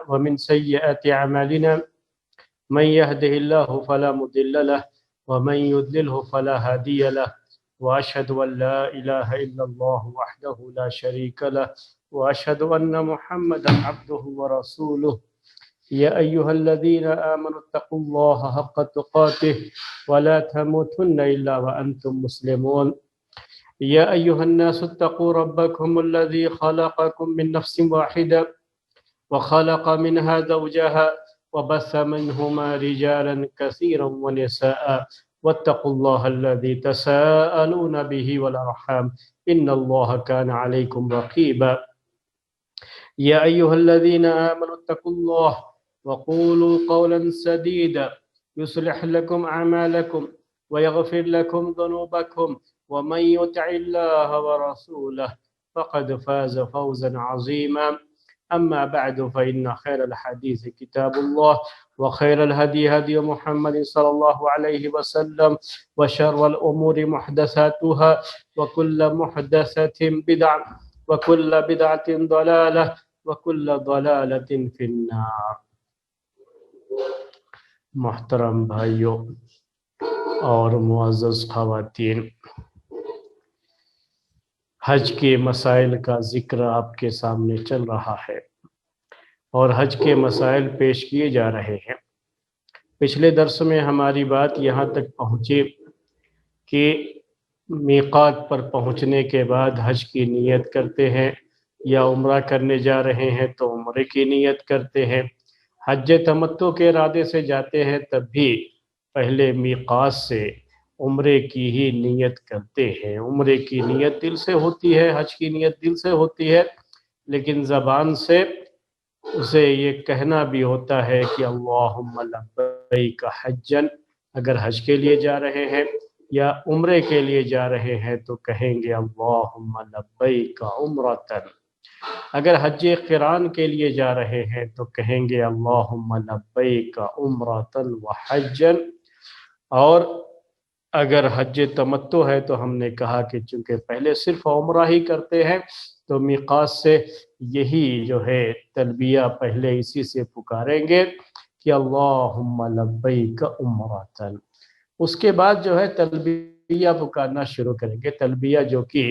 ومن سيئات أعمالنا من يهده الله فلا مضل له ومن يضلله فلا هادي له وأشهد أن لا إله إلا الله وحده لا شريك له وأشهد أن محمدا عبده ورسوله يا أيها الذين آمنوا اتقوا الله حق تقاته ولا تموتن إلا وأنتم مسلمون يا أيها الناس اتقوا ربكم الذي خلقكم من نفس واحدة وخلق منها زوجها وبث منهما رجالا كثيرا ونساء واتقوا الله الذي تساءلون به والأرحام إن الله كان عليكم رقيبا يا أيها الذين آمنوا اتقوا الله وقولوا قولا سديدا يصلح لكم أعمالكم ويغفر لكم ذنوبكم ومن يطع الله ورسوله فقد فاز فوزا عظيما أما بعد فإن خير الحديث كتاب الله وخير الهدي هدي محمد صلى الله عليه وسلم وشر الأمور محدثاتها وكل محدثة بدعة وكل بدعة ضلالة وكل ضلالة في النار۔ محترم بھائیوں اور معزز خواتین، حج کے مسائل کا ذکر آپ کے سامنے چل رہا ہے اور حج کے مسائل پیش کیے جا رہے ہیں۔ پچھلے درس میں ہماری بات یہاں تک پہنچی کہ میقات پر پہنچنے کے بعد حج کی نیت کرتے ہیں یا عمرہ کرنے جا رہے ہیں تو عمرے کی نیت کرتے ہیں۔ حج تمتع کے ارادے سے جاتے ہیں تب بھی پہلے میقات سے عمرے کی ہی نیت کرتے ہیں۔ عمرے کی نیت دل سے ہوتی ہے، حج کی نیت دل سے ہوتی ہے، لیکن زبان سے اسے یہ کہنا بھی ہوتا ہے کہ اللہم لبیک حجا۔ اگر حج کے لیے جا رہے ہیں یا عمرے کے لیے جا رہے ہیں تو کہیں گے اللہم لبیک عمرۃ۔ اگر حج قران کے لیے جا رہے ہیں تو کہیں گے اللہم لبیک عمرۃ وحجا۔ اور اگر حج تمتع ہے تو ہم نے کہا کہ چونکہ پہلے صرف عمرہ ہی کرتے ہیں تو میقات سے یہی جو ہے تلبیہ پہلے اسی سے پکاریں گے کہ اللہم لبیک عمرۃ۔ اس کے بعد جو ہے تلبیہ پکارنا شروع کریں گے، تلبیہ جو کہ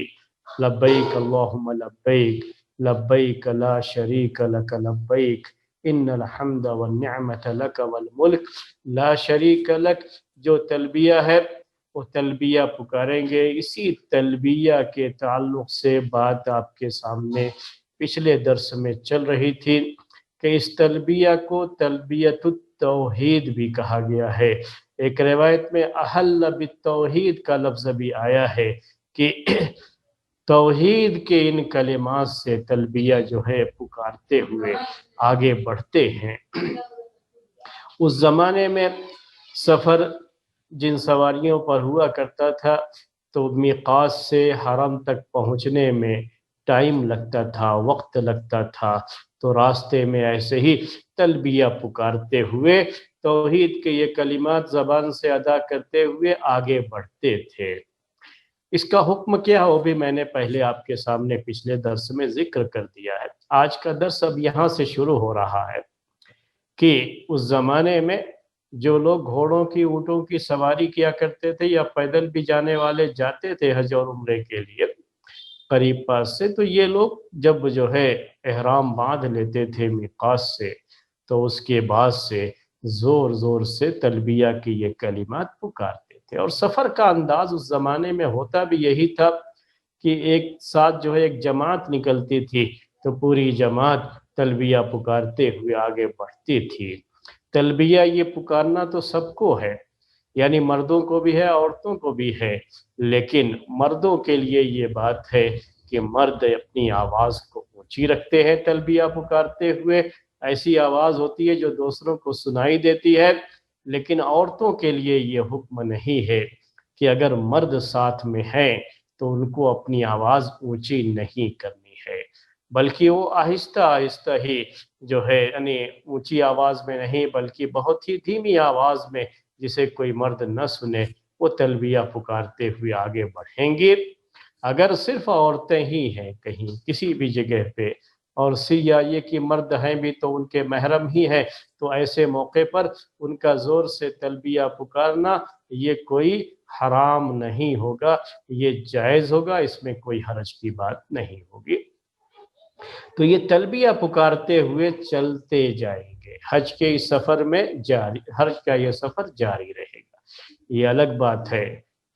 لبیک اللہم لبیک لبیک لا شریک لک لبیک ان الحمد والنعمت لک والملک لا شریک لک، جو تلبیہ ہے وہ تلبیہ پکاریں گے۔ اسی تلبیہ کے تعلق سے بات آپ کے سامنے پچھلے درس میں چل رہی تھی کہ اس تلبیہ کو تلبیۃ التوحید بھی کہا گیا ہے۔ ایک روایت میں احل بالتوحید کا لفظ بھی آیا ہے کہ توحید کے ان کلمات سے تلبیہ جو ہے پکارتے ہوئے آگے بڑھتے ہیں۔ اس زمانے میں سفر جن سواریوں پر ہوا کرتا تھا تو میقات سے حرم تک پہنچنے میں ٹائم لگتا تھا، وقت لگتا تھا، تو راستے میں ایسے ہی تلبیہ پکارتے ہوئے توحید کے یہ کلمات زبان سے ادا کرتے ہوئے آگے بڑھتے تھے۔ اس کا حکم کیا وہ بھی میں نے پہلے آپ کے سامنے پچھلے درس میں ذکر کر دیا ہے۔ آج کا درس اب یہاں سے شروع ہو رہا ہے کہ اس زمانے میں جو لوگ گھوڑوں کی، اونٹوں کی سواری کیا کرتے تھے یا پیدل بھی جانے والے جاتے تھے حج اور عمرے کے لیے قریب پاس سے، تو یہ لوگ جب جو ہے احرام باندھ لیتے تھے میقات سے تو اس کے بعد سے زور زور سے تلبیہ کی یہ کلمات پکارتے تھے۔ اور سفر کا انداز اس زمانے میں ہوتا بھی یہی تھا کہ ایک ساتھ جو ہے ایک جماعت نکلتی تھی تو پوری جماعت تلبیہ پکارتے ہوئے آگے بڑھتی تھی۔ تلبیہ یہ پکارنا تو سب کو ہے، یعنی مردوں کو بھی ہے، عورتوں کو بھی ہے، لیکن مردوں کے لیے یہ بات ہے کہ مرد اپنی آواز کو اونچی رکھتے ہیں تلبیہ پکارتے ہوئے، ایسی آواز ہوتی ہے جو دوسروں کو سنائی دیتی ہے، لیکن عورتوں کے لیے یہ حکم نہیں ہے کہ اگر مرد ساتھ میں ہیں تو ان کو اپنی آواز اونچی نہیں کرنی ہے، بلکہ وہ آہستہ آہستہ ہی جو ہے یعنی اونچی آواز میں نہیں بلکہ بہت ہی دھیمی آواز میں جسے کوئی مرد نہ سنے وہ تلبیہ پکارتے ہوئے آگے بڑھیں گے۔ اگر صرف عورتیں ہی ہیں کہیں کسی بھی جگہ پہ اور یا یہ کہ مرد ہیں بھی تو ان کے محرم ہی ہیں، تو ایسے موقع پر ان کا زور سے تلبیہ پکارنا یہ کوئی حرام نہیں ہوگا، یہ جائز ہوگا، اس میں کوئی حرج کی بات نہیں ہوگی۔ تو یہ تلبیہ پکارتے ہوئے چلتے جائیں گے، حج کے اس سفر میں حج کا یہ سفر جاری رہے گا۔ یہ الگ بات ہے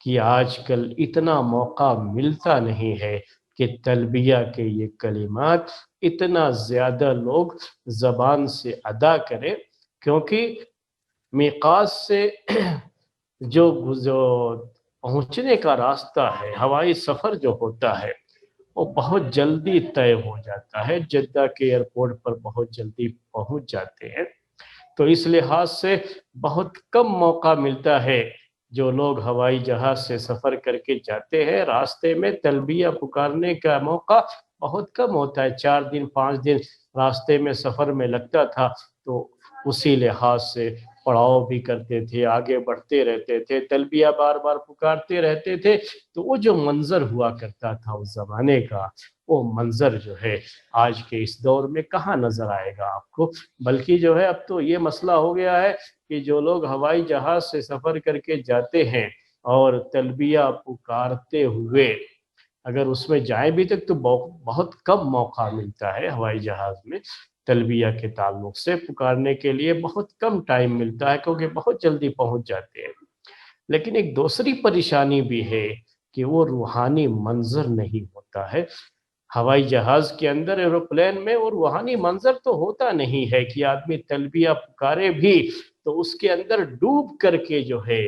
کہ آج کل اتنا موقع ملتا نہیں ہے کہ تلبیہ کے یہ کلمات اتنا زیادہ لوگ زبان سے ادا کریں، کیونکہ میقات سے جو پہنچنے کا راستہ ہے، ہوائی سفر جو ہوتا ہے وہ بہت جلدی طے ہو جاتا ہے، جدہ کے ایئرپورٹ پر بہت جلدی پہنچ جاتے ہیں، تو اس لحاظ سے بہت کم موقع ملتا ہے۔ جو لوگ ہوائی جہاز سے سفر کر کے جاتے ہیں، راستے میں تلبیہ پکارنے کا موقع بہت کم ہوتا ہے، 4 دن 5 دن راستے میں سفر میں لگتا تھا، تو اسی لحاظ سے پڑاؤ بھی کرتے تھے، آگے بڑھتے رہتے تھے، تلبیہ بار بار پکارتے رہتے تھے، تو وہ جو منظر ہوا کرتا تھا اس زمانے کا، وہ منظر جو ہے آج کے اس دور میں کہاں نظر آئے گا آپ کو۔ بلکہ جو ہے اب تو یہ مسئلہ ہو گیا ہے کہ جو لوگ ہوائی جہاز سے سفر کر کے جاتے ہیں اور تلبیہ پکارتے ہوئے اگر اس میں جائیں بھی تک، تو بہت کم موقع ملتا ہے ہوائی جہاز میں تلبیہ کے تعلق سے، پکارنے کے لیے بہت کم ٹائم ملتا ہے کیونکہ بہت جلدی پہنچ جاتے ہیں۔ لیکن ایک دوسری پریشانی بھی ہے کہ وہ روحانی منظر نہیں ہوتا ہے ہوائی جہاز کے اندر، ایروپلین میں، وہ روحانی منظر تو ہوتا نہیں ہے کہ آدمی تلبیہ پکارے بھی تو اس کے اندر ڈوب کر کے جو ہے،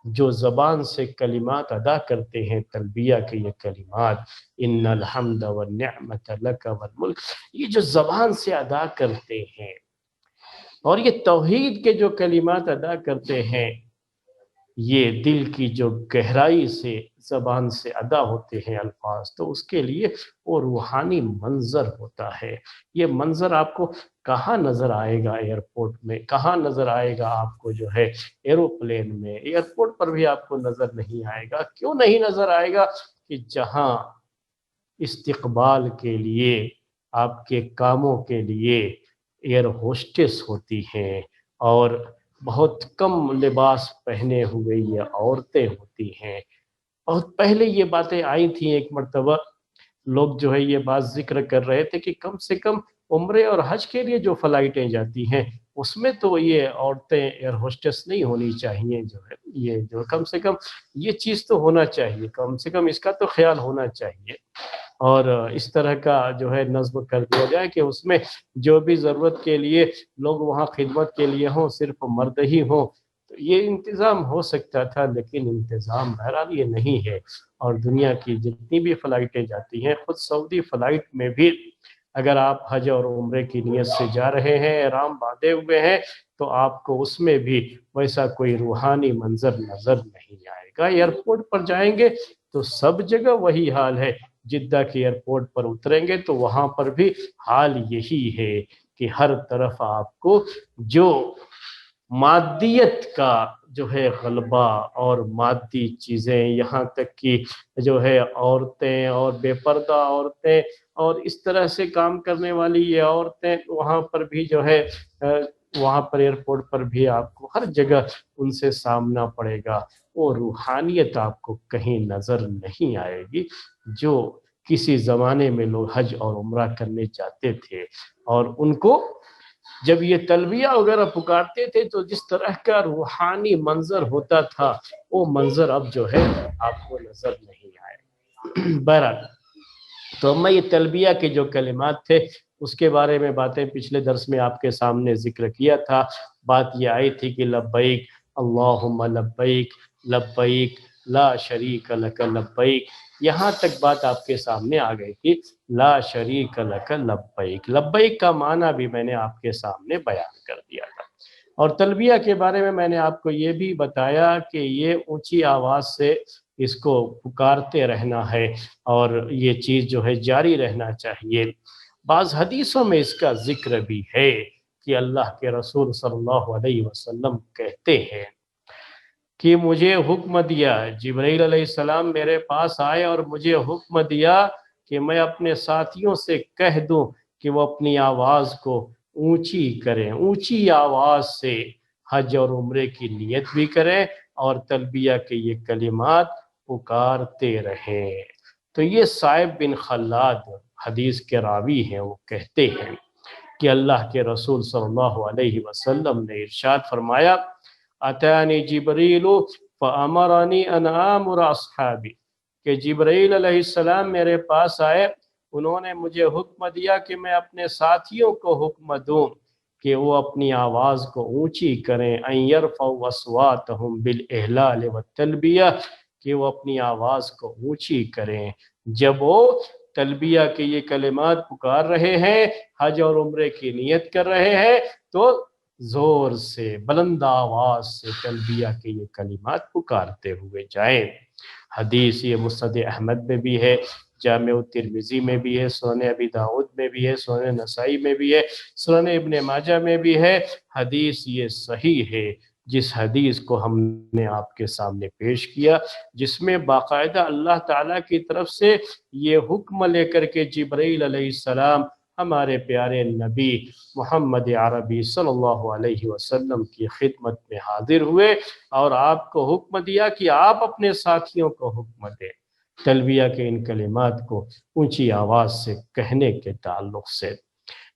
جو زبان سے کلمات ادا کرتے ہیں تلبیہ کے یہ کلمات، ان الحمد والنعمت لک والملک، یہ جو زبان سے ادا کرتے ہیں اور یہ توحید کے جو کلمات ادا کرتے ہیں، یہ دل کی جو گہرائی سے زبان سے ادا ہوتے ہیں الفاظ، تو اس کے لیے وہ روحانی منظر ہوتا ہے۔ یہ منظر آپ کو کہاں نظر آئے گا ایئرپورٹ میں، کہاں نظر آئے گا آپ کو جو ہے ایروپلین میں، ایئرپورٹ پر بھی آپ کو نظر نہیں آئے گا۔ کیوں نہیں نظر آئے گا؟ کہ جہاں استقبال کے لیے، آپ کے کاموں کے لیے ایئر ہوسٹس ہوتی ہیں اور بہت کم لباس پہنے ہوئے یہ عورتیں ہوتی ہیں۔ بہت پہلے یہ باتیں آئی تھیں، ایک مرتبہ لوگ جو ہے یہ بات ذکر کر رہے تھے کہ کم سے کم عمرے اور حج کے لیے جو فلائٹیں جاتی ہیں اس میں تو یہ عورتیں ایئر ہوسٹس نہیں ہونی چاہیے، جو ہے یہ جو کم سے کم یہ چیز تو ہونا چاہیے، کم سے کم اس کا تو خیال ہونا چاہیے، اور اس طرح کا جو ہے نظم کر دیا جائے کہ اس میں جو بھی ضرورت کے لیے لوگ وہاں خدمت کے لیے ہوں، صرف مرد ہی ہوں، تو یہ انتظام ہو سکتا تھا، لیکن انتظام بہرحال یہ نہیں ہے۔ اور دنیا کی جتنی بھی فلائٹیں جاتی ہیں، خود سعودی فلائٹ میں بھی اگر آپ حج اور عمرے کی نیت سے جا رہے ہیں، احرام باندھے ہوئے ہیں، تو آپ کو اس میں بھی ویسا کوئی روحانی منظر نظر نہیں آئے گا۔ ایئرپورٹ پر جائیں گے تو سب جگہ وہی حال ہے، جدہ کے ایئرپورٹ پر اتریں گے تو وہاں پر بھی حال یہی ہے کہ ہر طرف آپ کو جو مادیت کا جو ہے غلبہ اور مادی چیزیں، یہاں تک کہ جو ہے عورتیں اور بے پردہ عورتیں اور اس طرح سے کام کرنے والی یہ عورتیں، وہاں پر بھی جو ہے وہاں پر ایئرپورٹ پر بھی آپ کو ہر جگہ ان سے سامنا پڑے گا۔ وہ روحانیت آپ کو کہیں نظر نہیں آئے گی جو کسی زمانے میں لوگ حج اور عمرہ کرنے جاتے تھے، اور ان کو جب یہ تلبیہ وغیرہ پکارتے تھے تو جس طرح کا روحانی منظر ہوتا تھا، وہ منظر اب جو ہے آپ کو نظر نہیں آئے۔ بہرحال تو میں یہ تلبیہ کے جو کلمات تھے اس کے بارے میں باتیں پچھلے درس میں آپ کے سامنے ذکر کیا تھا۔ بات یہ آئی تھی کہ لبیک اللہم لبیک لبیک لا شریک لک لبیک، یہاں تک بات آپ کے سامنے آ گئی تھی، لا شریک لک لبیک۔ لبیک کا معنی بھی میں نے آپ کے سامنے بیان کر دیا تھا، اور تلبیہ کے بارے میں میں نے آپ کو یہ بھی بتایا کہ یہ اونچی آواز سے اس کو پکارتے رہنا ہے اور یہ چیز جو ہے جاری رہنا چاہیے۔ بعض حدیثوں میں اس کا ذکر بھی ہے کہ اللہ کے رسول صلی اللہ علیہ وسلم کہتے ہیں کہ مجھے حکم دیا، جبرائیل علیہ السلام میرے پاس آئے اور مجھے حکم دیا کہ میں اپنے ساتھیوں سے کہہ دوں کہ وہ اپنی آواز کو اونچی کریں، اونچی آواز سے حج اور عمرے کی نیت بھی کریں اور تلبیہ کے یہ کلمات پکارتے رہیں۔ تو یہ صائب بن خلاد حدیث کے راوی ہیں، وہ کہتے ہیں کہ اللہ کے رسول صلی اللہ علیہ وسلم نے ارشاد فرمایا، اتانی جبریل فامرنی ان آمر اصحابی، کہ جبرائیل علیہ السلام میرے پاس آئے، انہوں نے مجھے حکم دیا کہ میں اپنے ساتھیوں کو حکم دوں کہ وہ اپنی آواز کو اونچی کریں، ان یرفعوا اصواتهم بالاحلال والتلبیہ، کہ وہ اپنی آواز کو اونچی کریں جب وہ تلبیہ کے یہ کلمات پکار رہے ہیں، حج اور عمرے کی نیت کر رہے ہیں، تو زور سے بلند آواز سے تلبیہ کے یہ کلمات پکارتے ہوئے جائیں۔ حدیث یہ مسند احمد میں بھی ہے، جامع ترمذی میں بھی ہے، سنن ابی داؤد میں بھی ہے، سنن نسائی میں بھی ہے، سنن ابن ماجہ میں بھی ہے۔ حدیث یہ صحیح ہے، جس حدیث کو ہم نے آپ کے سامنے پیش کیا، جس میں باقاعدہ اللہ تعالیٰ کی طرف سے یہ حکم لے کر کے جبرائیل علیہ السلام ہمارے پیارے نبی محمد عربی صلی اللہ علیہ وسلم کی خدمت میں حاضر ہوئے اور آپ کو حکم دیا کہ آپ اپنے ساتھیوں کو حکم دیں تلبیہ کے ان کلمات کو اونچی آواز سے کہنے کے تعلق سے۔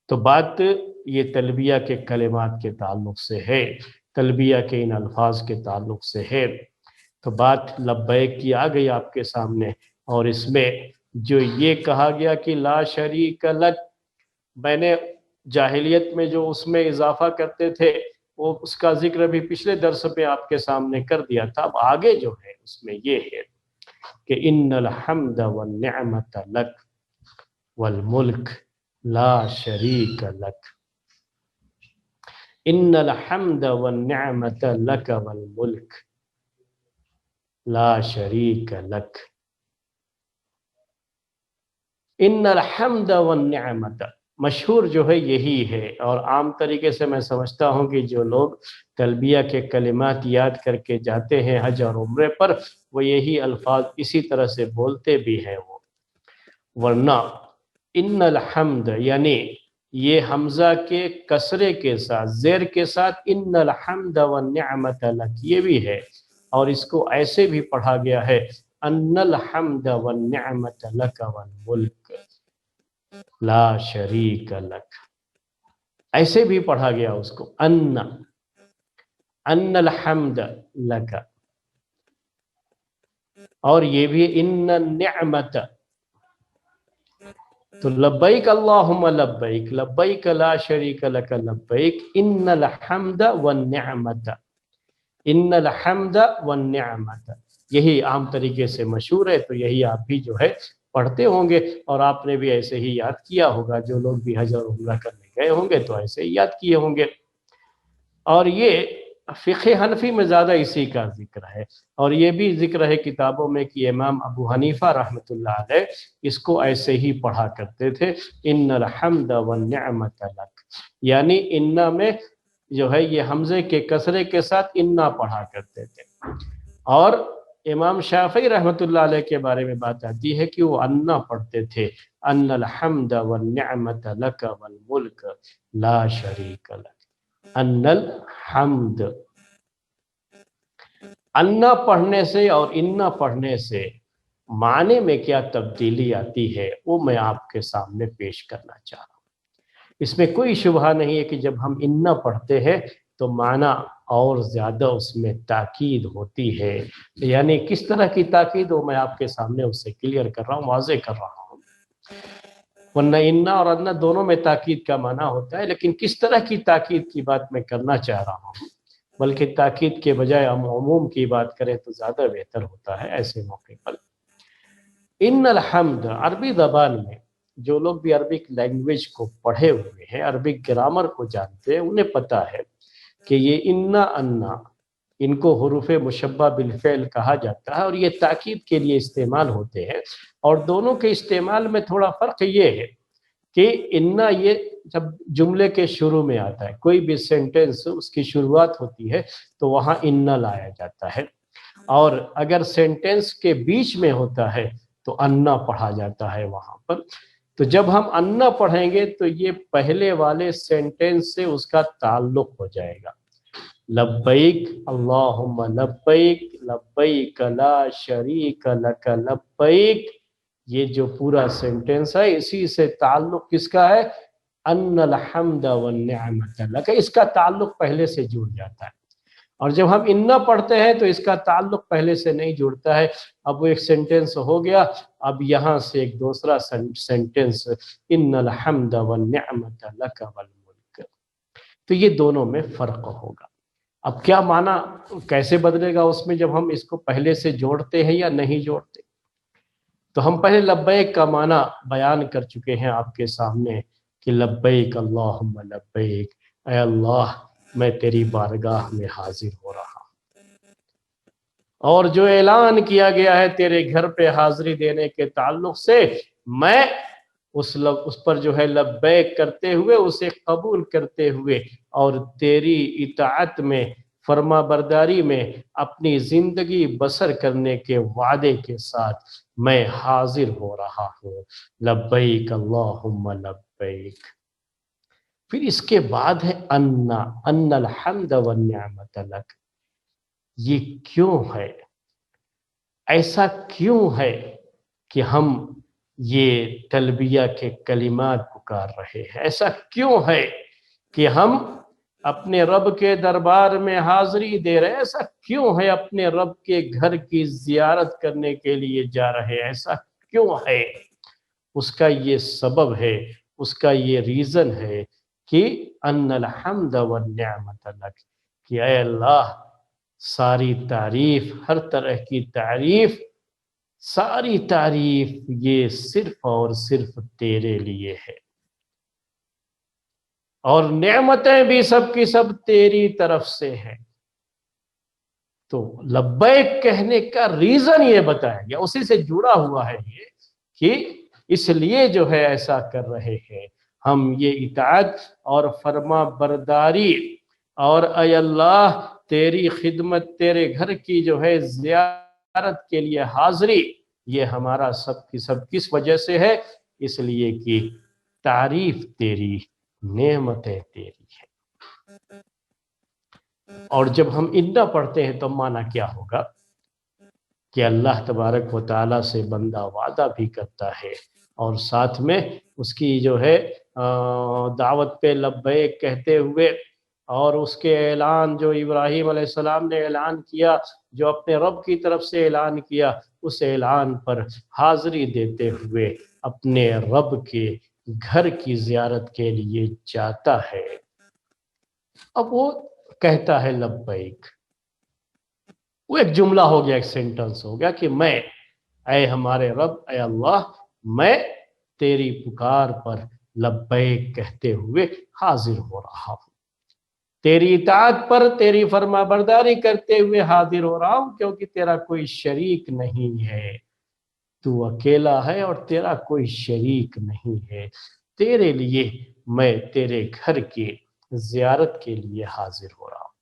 تو بات یہ تلبیہ کے کلمات کے تعلق سے ہے، تلبیہ کے ان الفاظ کے تعلق سے ہے۔ تو بات لبیک کی آ گئی آپ کے سامنے، اور اس میں جو یہ کہا گیا کہ لا شریک لک، میں نے جاہلیت میں جو اس میں اضافہ کرتے تھے وہ اس کا ذکر بھی پچھلے درس پہ آپ کے سامنے کر دیا تھا۔ اب آگے جو ہے اس میں یہ ہے کہ ان الحمد والنعمت لک والملک لا شریک لک، ان الحمد والنعمت لک والملک لا شریک لک۔ ان الحمد والنعمت مشہور جو ہے یہی ہے، اور عام طریقے سے میں سمجھتا ہوں کہ جو لوگ تلبیہ کے کلمات یاد کر کے جاتے ہیں حج اور عمرے پر، وہ یہی الفاظ اسی طرح سے بولتے بھی ہیں وہ۔ ورنہ ان الحمد یعنی یہ حمزہ کے کسرے کے ساتھ، زیر کے ساتھ ان الحمد والنعمت لک یہ بھی ہے، اور اس کو ایسے بھی پڑھا گیا ہے ان الحمد والنعمت لک والملک لا شریک لک، ایسے بھی پڑھا گیا اس کو ان الحمد لک، اور یہ بھی ان النعمت۔ تو لبیک اللہم لبیک، لبیک لا شریک لک لبیک، ان الحمد والنعمت، ان الحمد والنعمت، یہی عام طریقے سے مشہور ہے، تو یہی آپ بھی جو ہے پڑھتے ہوں گے، اور آپ نے بھی ایسے ہی یاد کیا ہوگا، جو لوگ بھی حج اور عمرہ کرنے گئے ہوں گے تو ایسے ہی یاد کیے ہوں گے۔ اور یہ فقہ حنفی میں زیادہ اسی کا ذکر ہے، اور یہ بھی ذکر ہے کتابوں میں کہ امام ابو حنیفہ رحمۃ اللہ علیہ اس کو ایسے ہی پڑھا کرتے تھے، ان الحمد والنعمت لک، یعنی انا میں جو ہے یہ حمزے کے کسرے کے ساتھ انا پڑھا کرتے تھے۔ اور امام شافعی رحمۃ اللہ علیہ کے بارے میں بات آتی ہے کہ وہ انا پڑھتے تھے، ان الحمد والنعمت لک والملک لا شریک لک، ان الحمد۔ انا پڑھنے سے اور انا پڑھنے سے معنی میں کیا تبدیلی آتی ہے وہ میں آپ کے سامنے پیش کرنا چاہ رہا ہوں۔ اس میں کوئی شبہ نہیں ہے کہ جب ہم انا پڑھتے ہیں تو معنی اور زیادہ اس میں تاکید ہوتی ہے، یعنی کس طرح کی تاکید وہ میں آپ کے سامنے اسے کلیئر کر رہا ہوں، واضح کر رہا ہوں۔ ورنہ انا اور انا دونوں میں تاکید کا معنی ہوتا ہے، لیکن کس طرح کی تاکید کی بات میں کرنا چاہ رہا ہوں، بلکہ تاکید کے بجائے ہم عموم کی بات کریں تو زیادہ بہتر ہوتا ہے ایسے موقع پر۔ ان الحمد عربی زبان میں جو لوگ بھی عربک لینگویج کو پڑھے ہوئے ہیں، عربک گرامر کو جانتے ہیں، انہیں پتہ ہے کہ یہ انا انا ان کو حروف مشبہ بالفعل کہا جاتا ہے، اور یہ تاکید کے لیے استعمال ہوتے ہیں، اور دونوں کے استعمال میں تھوڑا فرق یہ ہے کہ انا یہ جب جملے کے شروع میں آتا ہے، کوئی بھی سینٹنس اس کی شروعات ہوتی ہے تو وہاں انا لایا جاتا ہے، اور اگر سینٹنس کے بیچ میں ہوتا ہے تو انا پڑھا جاتا ہے وہاں پر۔ تو جب ہم انا پڑھیں گے تو یہ پہلے والے سینٹنس سے اس کا تعلق ہو جائے گا. لبیک اللہم لبیک لبیک لا شریک لک لبیک، یہ جو پورا سینٹنس ہے اسی سے تعلق کس کا ہے؟ ان الحمد والنعمت لک، اس کا تعلق پہلے سے جڑ جاتا ہے. اور جب ہم انا پڑھتے ہیں تو اس کا تعلق پہلے سے نہیں جڑتا ہے. اب وہ ایک سینٹنس ہو گیا، اب یہاں سے ایک دوسرا سینٹنس ان الحمد والنعمت لک والملک، تو یہ دونوں میں فرق ہوگا. اب کیا معنی کیسے بدلے گا اس میں جب ہم اس کو پہلے سے جوڑتے ہیں یا نہیں جوڑتے؟ تو ہم پہلے لبیک کا معنی بیان کر چکے ہیں آپ کے سامنے کہ لبیک اللہم لبیک، اے اللہ میں تیری بارگاہ میں حاضر ہو رہا ہوں. اور جو اعلان کیا گیا ہے تیرے گھر پہ حاضری دینے کے تعلق سے، میں اس پر جو ہے لبیک کرتے ہوئے، اسے قبول کرتے ہوئے اور تیری اطاعت میں، فرما برداری میں اپنی زندگی بسر کرنے کے وعدے کے ساتھ میں حاضر ہو رہا ہوں. لبیک اللہم لبیک. پھر اس کے بعد ہے ان الحمد والنعمت لک. یہ کیوں ہے؟ ایسا کیوں ہے کہ ہم یہ تلبیہ کے کلمات پکار رہے ہیں؟ ایسا کیوں ہے کہ ہم اپنے رب کے دربار میں حاضری دے رہے ہیں؟ ایسا کیوں ہے اپنے رب کے گھر کی زیارت کرنے کے لیے جا رہے ہیں؟ ایسا کیوں ہے؟ اس کا یہ سبب ہے، اس کا یہ ریزن ہے کہ ان الحمد والنعمت لک، کہ اے اللہ ساری تعریف، ہر طرح کی تعریف، ساری تعریف یہ صرف اور صرف تیرے لیے ہے، اور نعمتیں بھی سب کی سب تیری طرف سے ہیں. تو لبیک کہنے کا ریزن یہ بتایا گیا، اسی سے جڑا ہوا ہے یہ کہ اس لیے جو ہے ایسا کر رہے ہیں ہم، یہ اطاعت اور فرما برداری اور اے اللہ تیری خدمت، تیرے گھر کی جو ہے زیارت کے لیے حاضری، یہ ہمارا سب کی سب کس وجہ سے ہے؟ اس لیے کہ تعریف تیری، نعمتیں تیری ہے. اور جب ہم انا پڑھتے ہیں تو معنی کیا ہوگا کہ اللہ تبارک و تعالیٰ سے بندہ وعدہ بھی کرتا ہے، اور ساتھ میں اس کی جو ہے دعوت پہ لبیک کہتے ہوئے، اور اس کے اعلان جو ابراہیم علیہ السلام نے اعلان کیا، جو اپنے رب کی طرف سے اعلان کیا، اس اعلان پر حاضری دیتے ہوئے اپنے رب کے گھر کی زیارت کے لیے جاتا ہے. اب وہ کہتا ہے لبیک، وہ ایک جملہ ہو گیا، ایک سینٹنس ہو گیا کہ میں، اے ہمارے رب، اے اللہ میں تیری پکار پر لبیک کہتے ہوئے حاضر ہو رہا ہوں، تیری اطاعت پر، تیری فرما برداری کرتے ہوئے حاضر ہو رہا ہوں، کیونکہ تیرا کوئی شریک نہیں ہے، تو اکیلا ہے اور تیرا کوئی شریک نہیں ہے. تیرے لیے میں تیرے گھر کی زیارت کے لیے حاضر ہو رہا ہوں.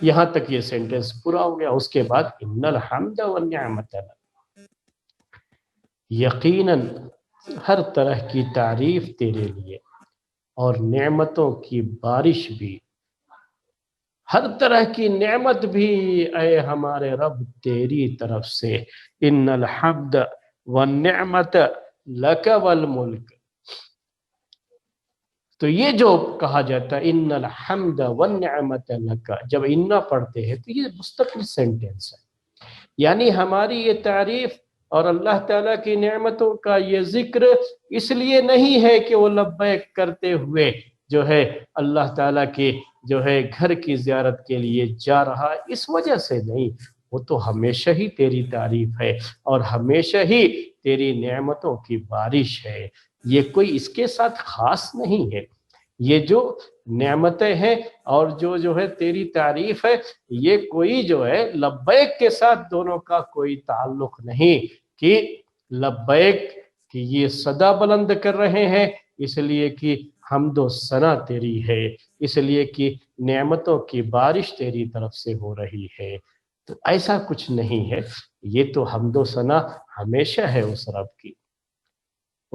یہاں تک یہ سینٹنس پورا ہو گیا. اس کے بعد ان الحمد والنعمت لک، یقیناً ہر طرح کی تعریف تیرے لیے اور نعمتوں کی بارش بھی، ہر طرح کی نعمت بھی اے ہمارے رب تیری طرف سے. ان الحمد والنعمت لک والملک. تو یہ جو کہا جاتا ہے ان الحمد والنعمت لک، جب انا پڑھتے ہیں تو یہ مستقل سینٹنس ہے، یعنی ہماری یہ تعریف اور اللہ تعالیٰ کی نعمتوں کا یہ ذکر اس لیے نہیں ہے کہ وہ لبیک کرتے ہوئے جو ہے اللہ تعالیٰ کے جو ہے گھر کی زیارت کے لیے جا رہا ہے، اس وجہ سے نہیں. وہ تو ہمیشہ ہی تیری تعریف ہے اور ہمیشہ ہی تیری نعمتوں کی بارش ہے. یہ کوئی اس کے ساتھ خاص نہیں ہے. یہ جو نعمتیں ہیں اور جو ہے تیری تعریف ہے، یہ کوئی جو ہے لبیک کے ساتھ دونوں کا کوئی تعلق نہیں کہ لبیک کہ یہ صدا بلند کر رہے ہیں اس لیے کہ حمد و ثنا تیری ہے، اس لیے کہ نعمتوں کی بارش تیری طرف سے ہو رہی ہے. تو ایسا کچھ نہیں ہے. یہ تو حمد و ثنا ہمیشہ ہے اس رب کی،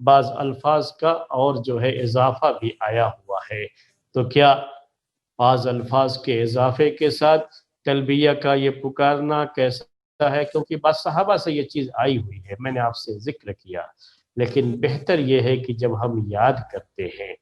بعض الفاظ کا اور جو ہے اضافہ بھی آیا ہوا ہے، تو کیا بعض الفاظ کے اضافے کے ساتھ تلبیہ کا یہ پکارنا کیسا ہے؟ کیونکہ بعض صحابہ سے یہ چیز آئی ہوئی ہے، میں نے آپ سے ذکر کیا، لیکن بہتر یہ ہے کہ جب ہم یاد کرتے ہیں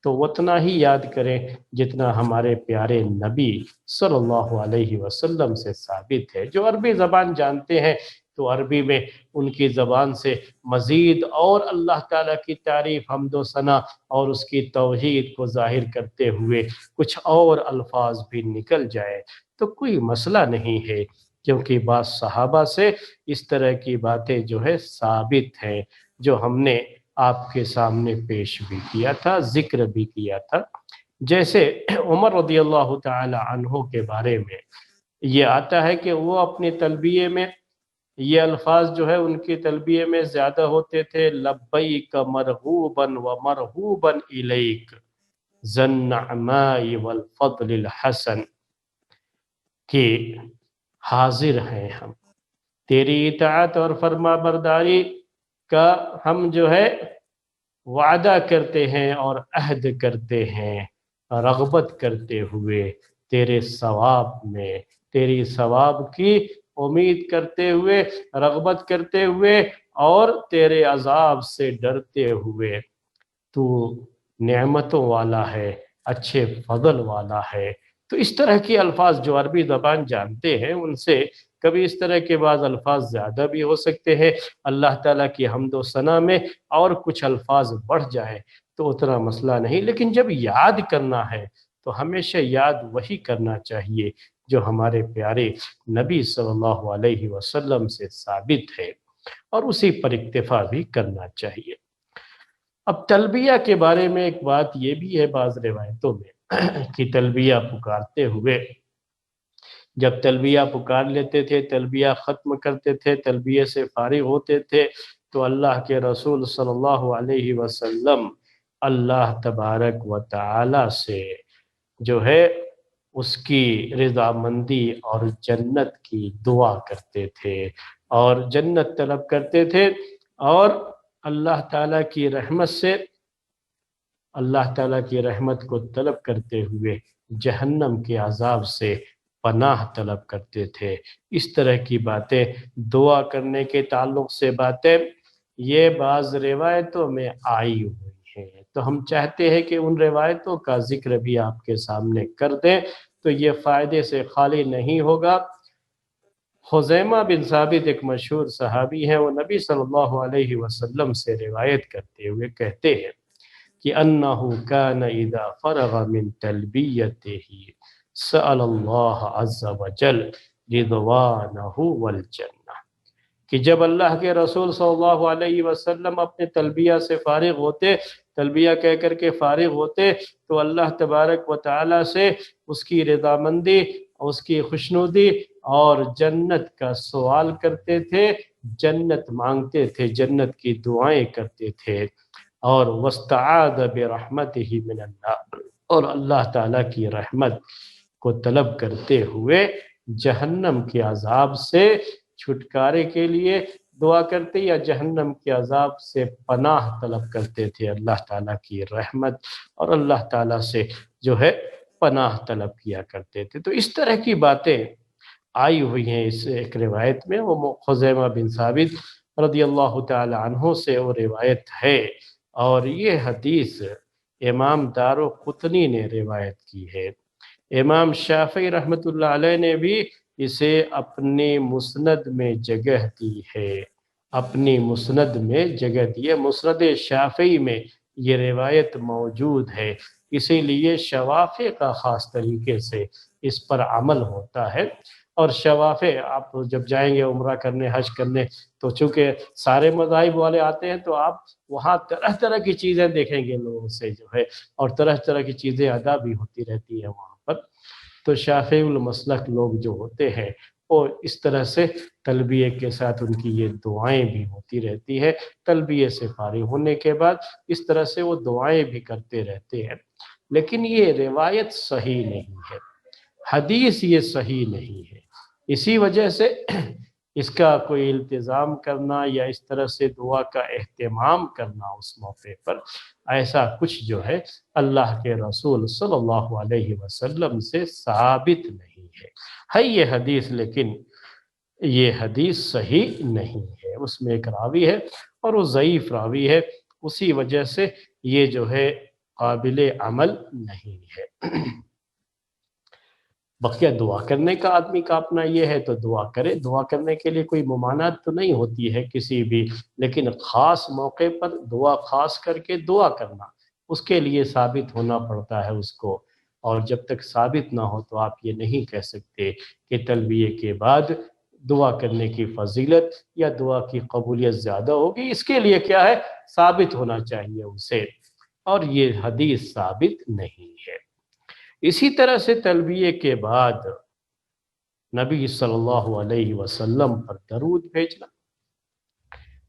تو اتنا ہی یاد کریں جتنا ہمارے پیارے نبی صلی اللہ علیہ وسلم سے ثابت ہے۔ جو عربی زبان جانتے ہیں تو عربی میں ان کی زبان سے مزید اور اللہ تعالیٰ کی تعریف، حمد و ثنا اور اس کی توحید کو ظاہر کرتے ہوئے کچھ اور الفاظ بھی نکل جائے تو کوئی مسئلہ نہیں ہے، کیونکہ بعض صحابہ سے اس طرح کی باتیں جو ہے ثابت ہیں، جو ہم نے آپ کے سامنے پیش بھی کیا تھا، ذکر بھی کیا تھا۔ جیسے عمر رضی اللہ تعالی عنہ کے بارے میں یہ آتا ہے کہ وہ اپنی تلبیے میں یہ الفاظ جو ہے ان کی تلبیے میں زیادہ ہوتے تھے، لبیک مرغوبا و مرغوبا الیک ذی النعماء والفضل الحسن، کہ حاضر ہیں ہم تیری اطاعت اور فرما برداری کا، ہم جو ہے وعدہ کرتے ہیں اور عہد کرتے ہیں، رغبت کرتے ہوئے تیرے ثواب میں، تیری ثواب کی امید کرتے ہوئے، رغبت کرتے ہوئے اور تیرے عذاب سے ڈرتے ہوئے۔ تو نعمتوں والا ہے، اچھے فضل والا ہے۔ تو اس طرح کے الفاظ جو عربی زبان جانتے ہیں ان سے کبھی اس طرح کے بعض الفاظ زیادہ بھی ہو سکتے ہیں، اللہ تعالیٰ کی حمد و ثنا میں اور کچھ الفاظ بڑھ جائے تو اتنا مسئلہ نہیں، لیکن جب یاد کرنا ہے تو ہمیشہ یاد وہی کرنا چاہیے جو ہمارے پیارے نبی صلی اللہ علیہ وسلم سے ثابت ہے، اور اسی پر اکتفا بھی کرنا چاہیے۔ اب تلبیہ کے بارے میں ایک بات یہ بھی ہے بعض روایتوں میں کہ تلبیہ پکارتے ہوئے جب تلبیہ پکار لیتے تھے، تلبیہ ختم کرتے تھے، تلبیہ سے فارغ ہوتے تھے تو اللہ کے رسول صلی اللہ علیہ وسلم اللہ تبارک و تعالی سے جو ہے اس کی رضامندی اور جنت کی دعا کرتے تھے اور جنت طلب کرتے تھے، اور اللہ تعالیٰ کی رحمت سے، اللہ تعالیٰ کی رحمت کو طلب کرتے ہوئے جہنم کے عذاب سے پناہ طلب کرتے تھے۔ اس طرح کی باتیں، دعا کرنے کے تعلق سے باتیں یہ بعض روایتوں میں آئی ہوئی ہیں، تو ہم چاہتے ہیں کہ ان روایتوں کا ذکر بھی آپ کے سامنے کر دیں تو یہ فائدے سے خالی نہیں ہوگا۔ خزیمہ بن ثابت ایک مشہور صحابی ہیں، وہ نبی صلی اللہ علیہ وسلم سے روایت کرتے ہوئے کہتے ہیں کہ انہو کان اذا فرغ من تلبیتہ سأل اللہ عز وجل رضوانہ والجنہ، کہ جب اللہ کے رسول صلی اللہ علیہ وسلم اپنے تلبیہ سے فارغ ہوتے، تلبیہ کہہ کر کے فارغ ہوتے تو اللہ تبارک و تعالی سے اس کی رضامندی، اس کی خوشنودی اور جنت کا سوال کرتے تھے، جنت مانگتے تھے، جنت کی دعائیں کرتے تھے، اور واستعاذ برحمتہ من النار، اور اللہ تعالیٰ کی رحمت کو طلب کرتے ہوئے جہنم کے عذاب سے چھٹکارے کے لیے دعا کرتے یا جہنم کے عذاب سے پناہ طلب کرتے تھے، اللہ تعالیٰ کی رحمت اور اللہ تعالیٰ سے جو ہے پناہ طلب کیا کرتے تھے۔ تو اس طرح کی باتیں آئی ہوئی ہیں اس ایک روایت میں، وہ خزیمہ بن ثابت رضی اللہ تعالی عنہ سے وہ روایت ہے، اور یہ حدیث امام دارقطنی نے روایت کی ہے۔ امام شافعی رحمۃ اللہ علیہ نے بھی اسے اپنی مسند میں جگہ دی ہے، اپنی مسند میں جگہ دی ہے، مسند شافعی میں یہ روایت موجود ہے، اسی لیے شوافع کا خاص طریقے سے اس پر عمل ہوتا ہے۔ اور شوافع، آپ جب جائیں گے عمرہ کرنے، حج کرنے، تو چونکہ سارے مذاہب والے آتے ہیں تو آپ وہاں طرح طرح کی چیزیں دیکھیں گے لوگوں سے جو ہے، اور طرح طرح کی چیزیں ادا بھی ہوتی رہتی ہیں وہاں پر۔ تو شافعی المسلک لوگ جو ہوتے ہیں وہ اس طرح سے تلبیہ کے ساتھ ان کی یہ دعائیں بھی ہوتی رہتی ہے، تلبیہ سے فارغ ہونے کے بعد اس طرح سے وہ دعائیں بھی کرتے رہتے ہیں، لیکن یہ روایت صحیح نہیں ہے، حدیث یہ صحیح نہیں ہے۔ اسی وجہ سے اس کا کوئی التزام کرنا یا اس طرح سے دعا کا اہتمام کرنا اس موقع پر، ایسا کچھ جو ہے اللہ کے رسول صلی اللہ علیہ وسلم سے ثابت نہیں ہے یہ حدیث، لیکن یہ حدیث صحیح نہیں ہے، اس میں ایک راوی ہے اور وہ ضعیف راوی ہے، اسی وجہ سے یہ جو ہے قابل عمل نہیں ہے۔ بقیہ دعا کرنے کا آدمی کا اپنا یہ ہے تو دعا کرے، دعا کرنے کے لیے کوئی ممانعت تو نہیں ہوتی ہے کسی بھی، لیکن خاص موقع پر دعا خاص کر کے دعا کرنا اس کے لیے ثابت ہونا پڑتا ہے اس کو، اور جب تک ثابت نہ ہو تو آپ یہ نہیں کہہ سکتے کہ تلبیہ کے بعد دعا کرنے کی فضیلت یا دعا کی قبولیت زیادہ ہوگی، اس کے لیے کیا ہے ثابت ہونا چاہیے اسے، اور یہ حدیث ثابت نہیں ہے۔ اسی طرح سے تلبیہ کے بعد نبی صلی اللہ علیہ وسلم پر درود بھیجنا،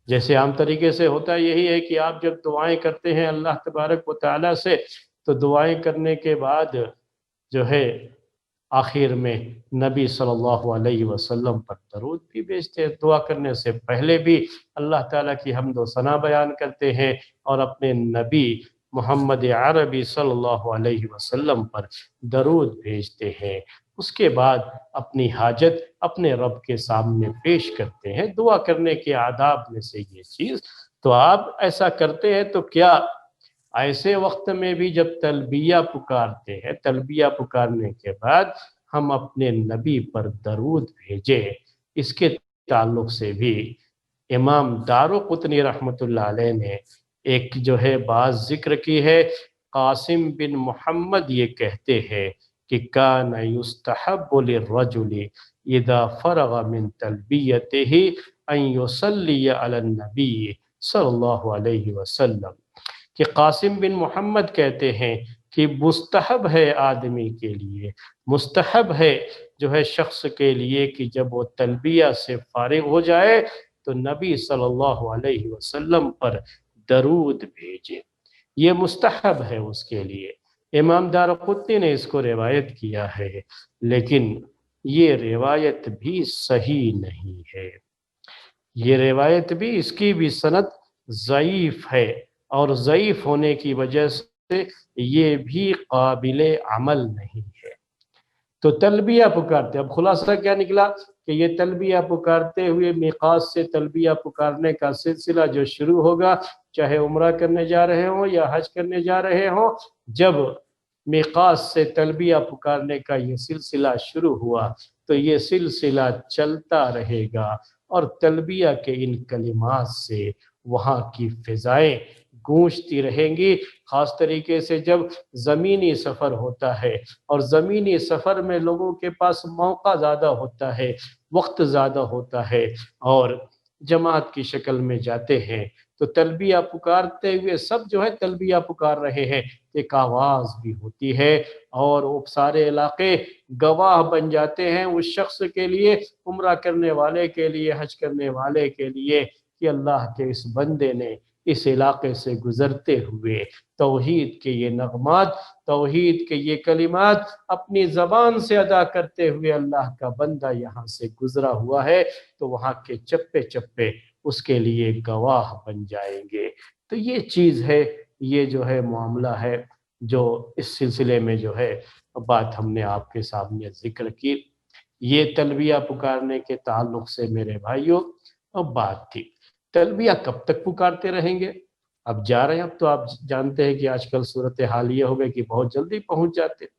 جیسے عام طریقے سے ہوتا یہی ہے کہ آپ جب دعائیں کرتے ہیں اللہ تبارک و تعالیٰ سے تو دعائیں کرنے کے بعد جو ہے آخر میں نبی صلی اللہ علیہ وسلم پر درود بھی بھیجتے ہیں، دعا کرنے سے پہلے بھی اللہ تعالیٰ کی حمد و ثنا بیان کرتے ہیں اور اپنے نبی محمد عربی صلی اللہ علیہ وسلم پر درود بھیجتے ہیں، اس کے بعد اپنی حاجت اپنے رب کے سامنے پیش کرتے ہیں۔ دعا کرنے کے آداب میں سے یہ چیز، تو آپ ایسا کرتے ہیں تو کیا ایسے وقت میں بھی جب تلبیہ پکارتے ہیں، تلبیہ پکارنے کے بعد ہم اپنے نبی پر درود بھیجیں، اس کے تعلق سے بھی امام دارقطنی رحمۃ اللہ علیہ نے ایک جو ہے بات ذکر کی ہے۔ قاسم بن محمد یہ کہتے ہیں کہ کان یستحب للرجل اذا فرغ من تلبیتہ ان یصلی علی النبی صلی اللہ علیہ وسلم، کہ قاسم بن محمد کہتے ہیں کہ مستحب ہے آدمی کے لیے، مستحب ہے جو ہے شخص کے لیے کہ جب وہ تلبیہ سے فارغ ہو جائے تو نبی صلی اللہ علیہ وسلم پر درود بھیجے، یہ مستحب ہے اس کے لیے۔ امام دارقطنی نے اس کو روایت کیا ہے، لیکن یہ روایت بھی صحیح نہیں ہے، یہ روایت بھی اس کی بھی سند ضعیف ہے، اور ضعیف ہونے کی وجہ سے یہ بھی قابل عمل نہیں ہے۔ تو تلبیہ پکارتے، اب خلاصہ کیا نکلا کہ یہ تلبیہ پکارتے ہوئے میقات سے تلبیہ پکارنے کا سلسلہ جو شروع ہوگا، چاہے عمرہ کرنے جا رہے ہوں یا حج کرنے جا رہے ہوں، جب میقات سے تلبیہ پکارنے کا یہ سلسلہ شروع ہوا تو یہ سلسلہ چلتا رہے گا، اور تلبیہ کے ان کلمات سے وہاں کی فضائیں گونجتی رہیں گی، خاص طریقے سے جب زمینی سفر ہوتا ہے، اور زمینی سفر میں لوگوں کے پاس موقع زیادہ ہوتا ہے، وقت زیادہ ہوتا ہے، اور جماعت کی شکل میں جاتے ہیں تو تلبیہ پکارتے ہوئے سب جو ہے تلبیہ پکار رہے ہیں، ایک آواز بھی ہوتی ہے، اور وہ سارے علاقے گواہ بن جاتے ہیں اس شخص کے لیے، عمرہ کرنے والے کے لیے، حج کرنے والے کے لیے، کہ اللہ کے اس بندے نے اس علاقے سے گزرتے ہوئے توحید کے یہ نغمات، توحید کے یہ کلمات اپنی زبان سے ادا کرتے ہوئے اللہ کا بندہ یہاں سے گزرا ہوا ہے، تو وہاں کے چپے چپے اس کے لیے گواہ بن جائیں گے۔ تو یہ چیز ہے، یہ جو ہے معاملہ ہے جو اس سلسلے میں جو ہے بات ہم نے آپ کے سامنے ذکر کی۔ یہ تلبیہ پکارنے کے تعلق سے میرے بھائیوں اب بات تھی، تلبیہ کب تک پکارتے رہیں گے؟ اب جا رہے ہیں، اب تو آپ جانتے ہیں کہ آج کل صورتحال یہ ہو گئی کہ بہت جلدی پہنچ جاتے ہیں،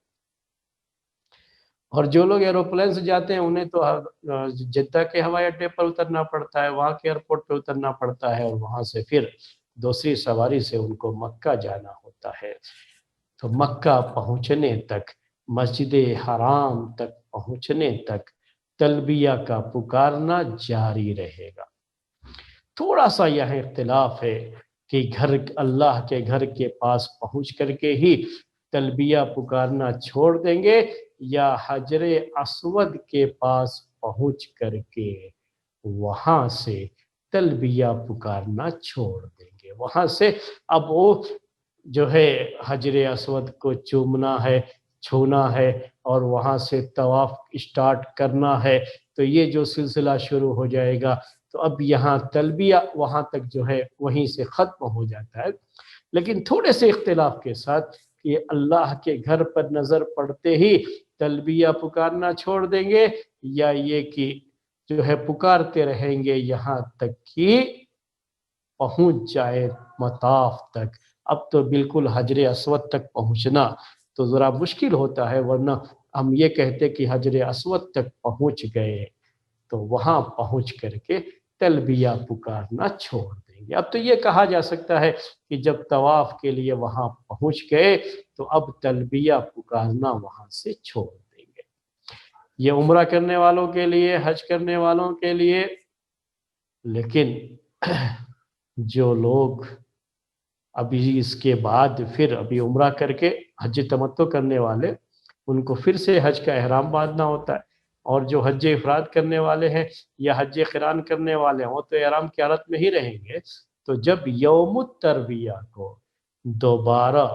اور جو لوگ ایروپلین سے جاتے ہیں انہیں تو جدہ کے ہوائی اڈے پر اترنا پڑتا ہے، وہاں کے ایئرپورٹ پہ اترنا پڑتا ہے، اور وہاں سے پھر دوسری سواری سے ان کو مکہ جانا ہوتا ہے۔ تو مکہ پہنچنے تک، مسجد حرام تک پہنچنے تک تلبیہ کا پکارنا جاری رہے گا۔ تھوڑا سا یہ اختلاف ہے کہ اللہ کے گھر کے پاس پہنچ کر کے ہی تلبیہ پکارنا چھوڑ دیں گے، یا حجر اسود کے پاس پہنچ کر کے وہاں سے تلبیہ پکارنا چھوڑ دیں گے۔ وہاں سے اب وہ جو ہے حجر اسود کو چومنا ہے، چھونا ہے، اور وہاں سے طواف اسٹارٹ کرنا ہے، تو یہ جو سلسلہ شروع ہو جائے گا تو اب یہاں تلبیہ وہاں تک جو ہے وہیں سے ختم ہو جاتا ہے، لیکن تھوڑے سے اختلاف کے ساتھ کہ اللہ کے گھر پر نظر پڑتے ہی تلبیہ پکارنا چھوڑ دیں گے، یا یہ کہ جو ہے پکارتے رہیں گے یہاں تک کہ پہنچ جائے مطاف تک۔ اب تو بالکل حجر اسود تک پہنچنا تو ذرا مشکل ہوتا ہے، ورنہ ہم یہ کہتے کہ حجر اسود تک پہنچ گئے تو وہاں پہنچ کر کے تلبیہ پکارنا چھوڑ دیں گے۔ اب تو یہ کہا جا سکتا ہے کہ جب طواف کے لیے وہاں پہنچ گئے تو اب تلبیہ پکارنا وہاں سے چھوڑ دیں گے۔ یہ عمرہ کرنے والوں کے لیے، حج کرنے والوں کے لیے، لیکن جو لوگ ابھی اس کے بعد پھر ابھی عمرہ کر کے حج تمتع کرنے والے، ان کو پھر سے حج کا احرام باندھنا ہوتا ہے، اور جو حج افراد کرنے والے ہیں یا حج قران کرنے والے ہیں وہ تو احرام کی حالت میں ہی رہیں گے۔ تو جب یوم الترویہ کو دوبارہ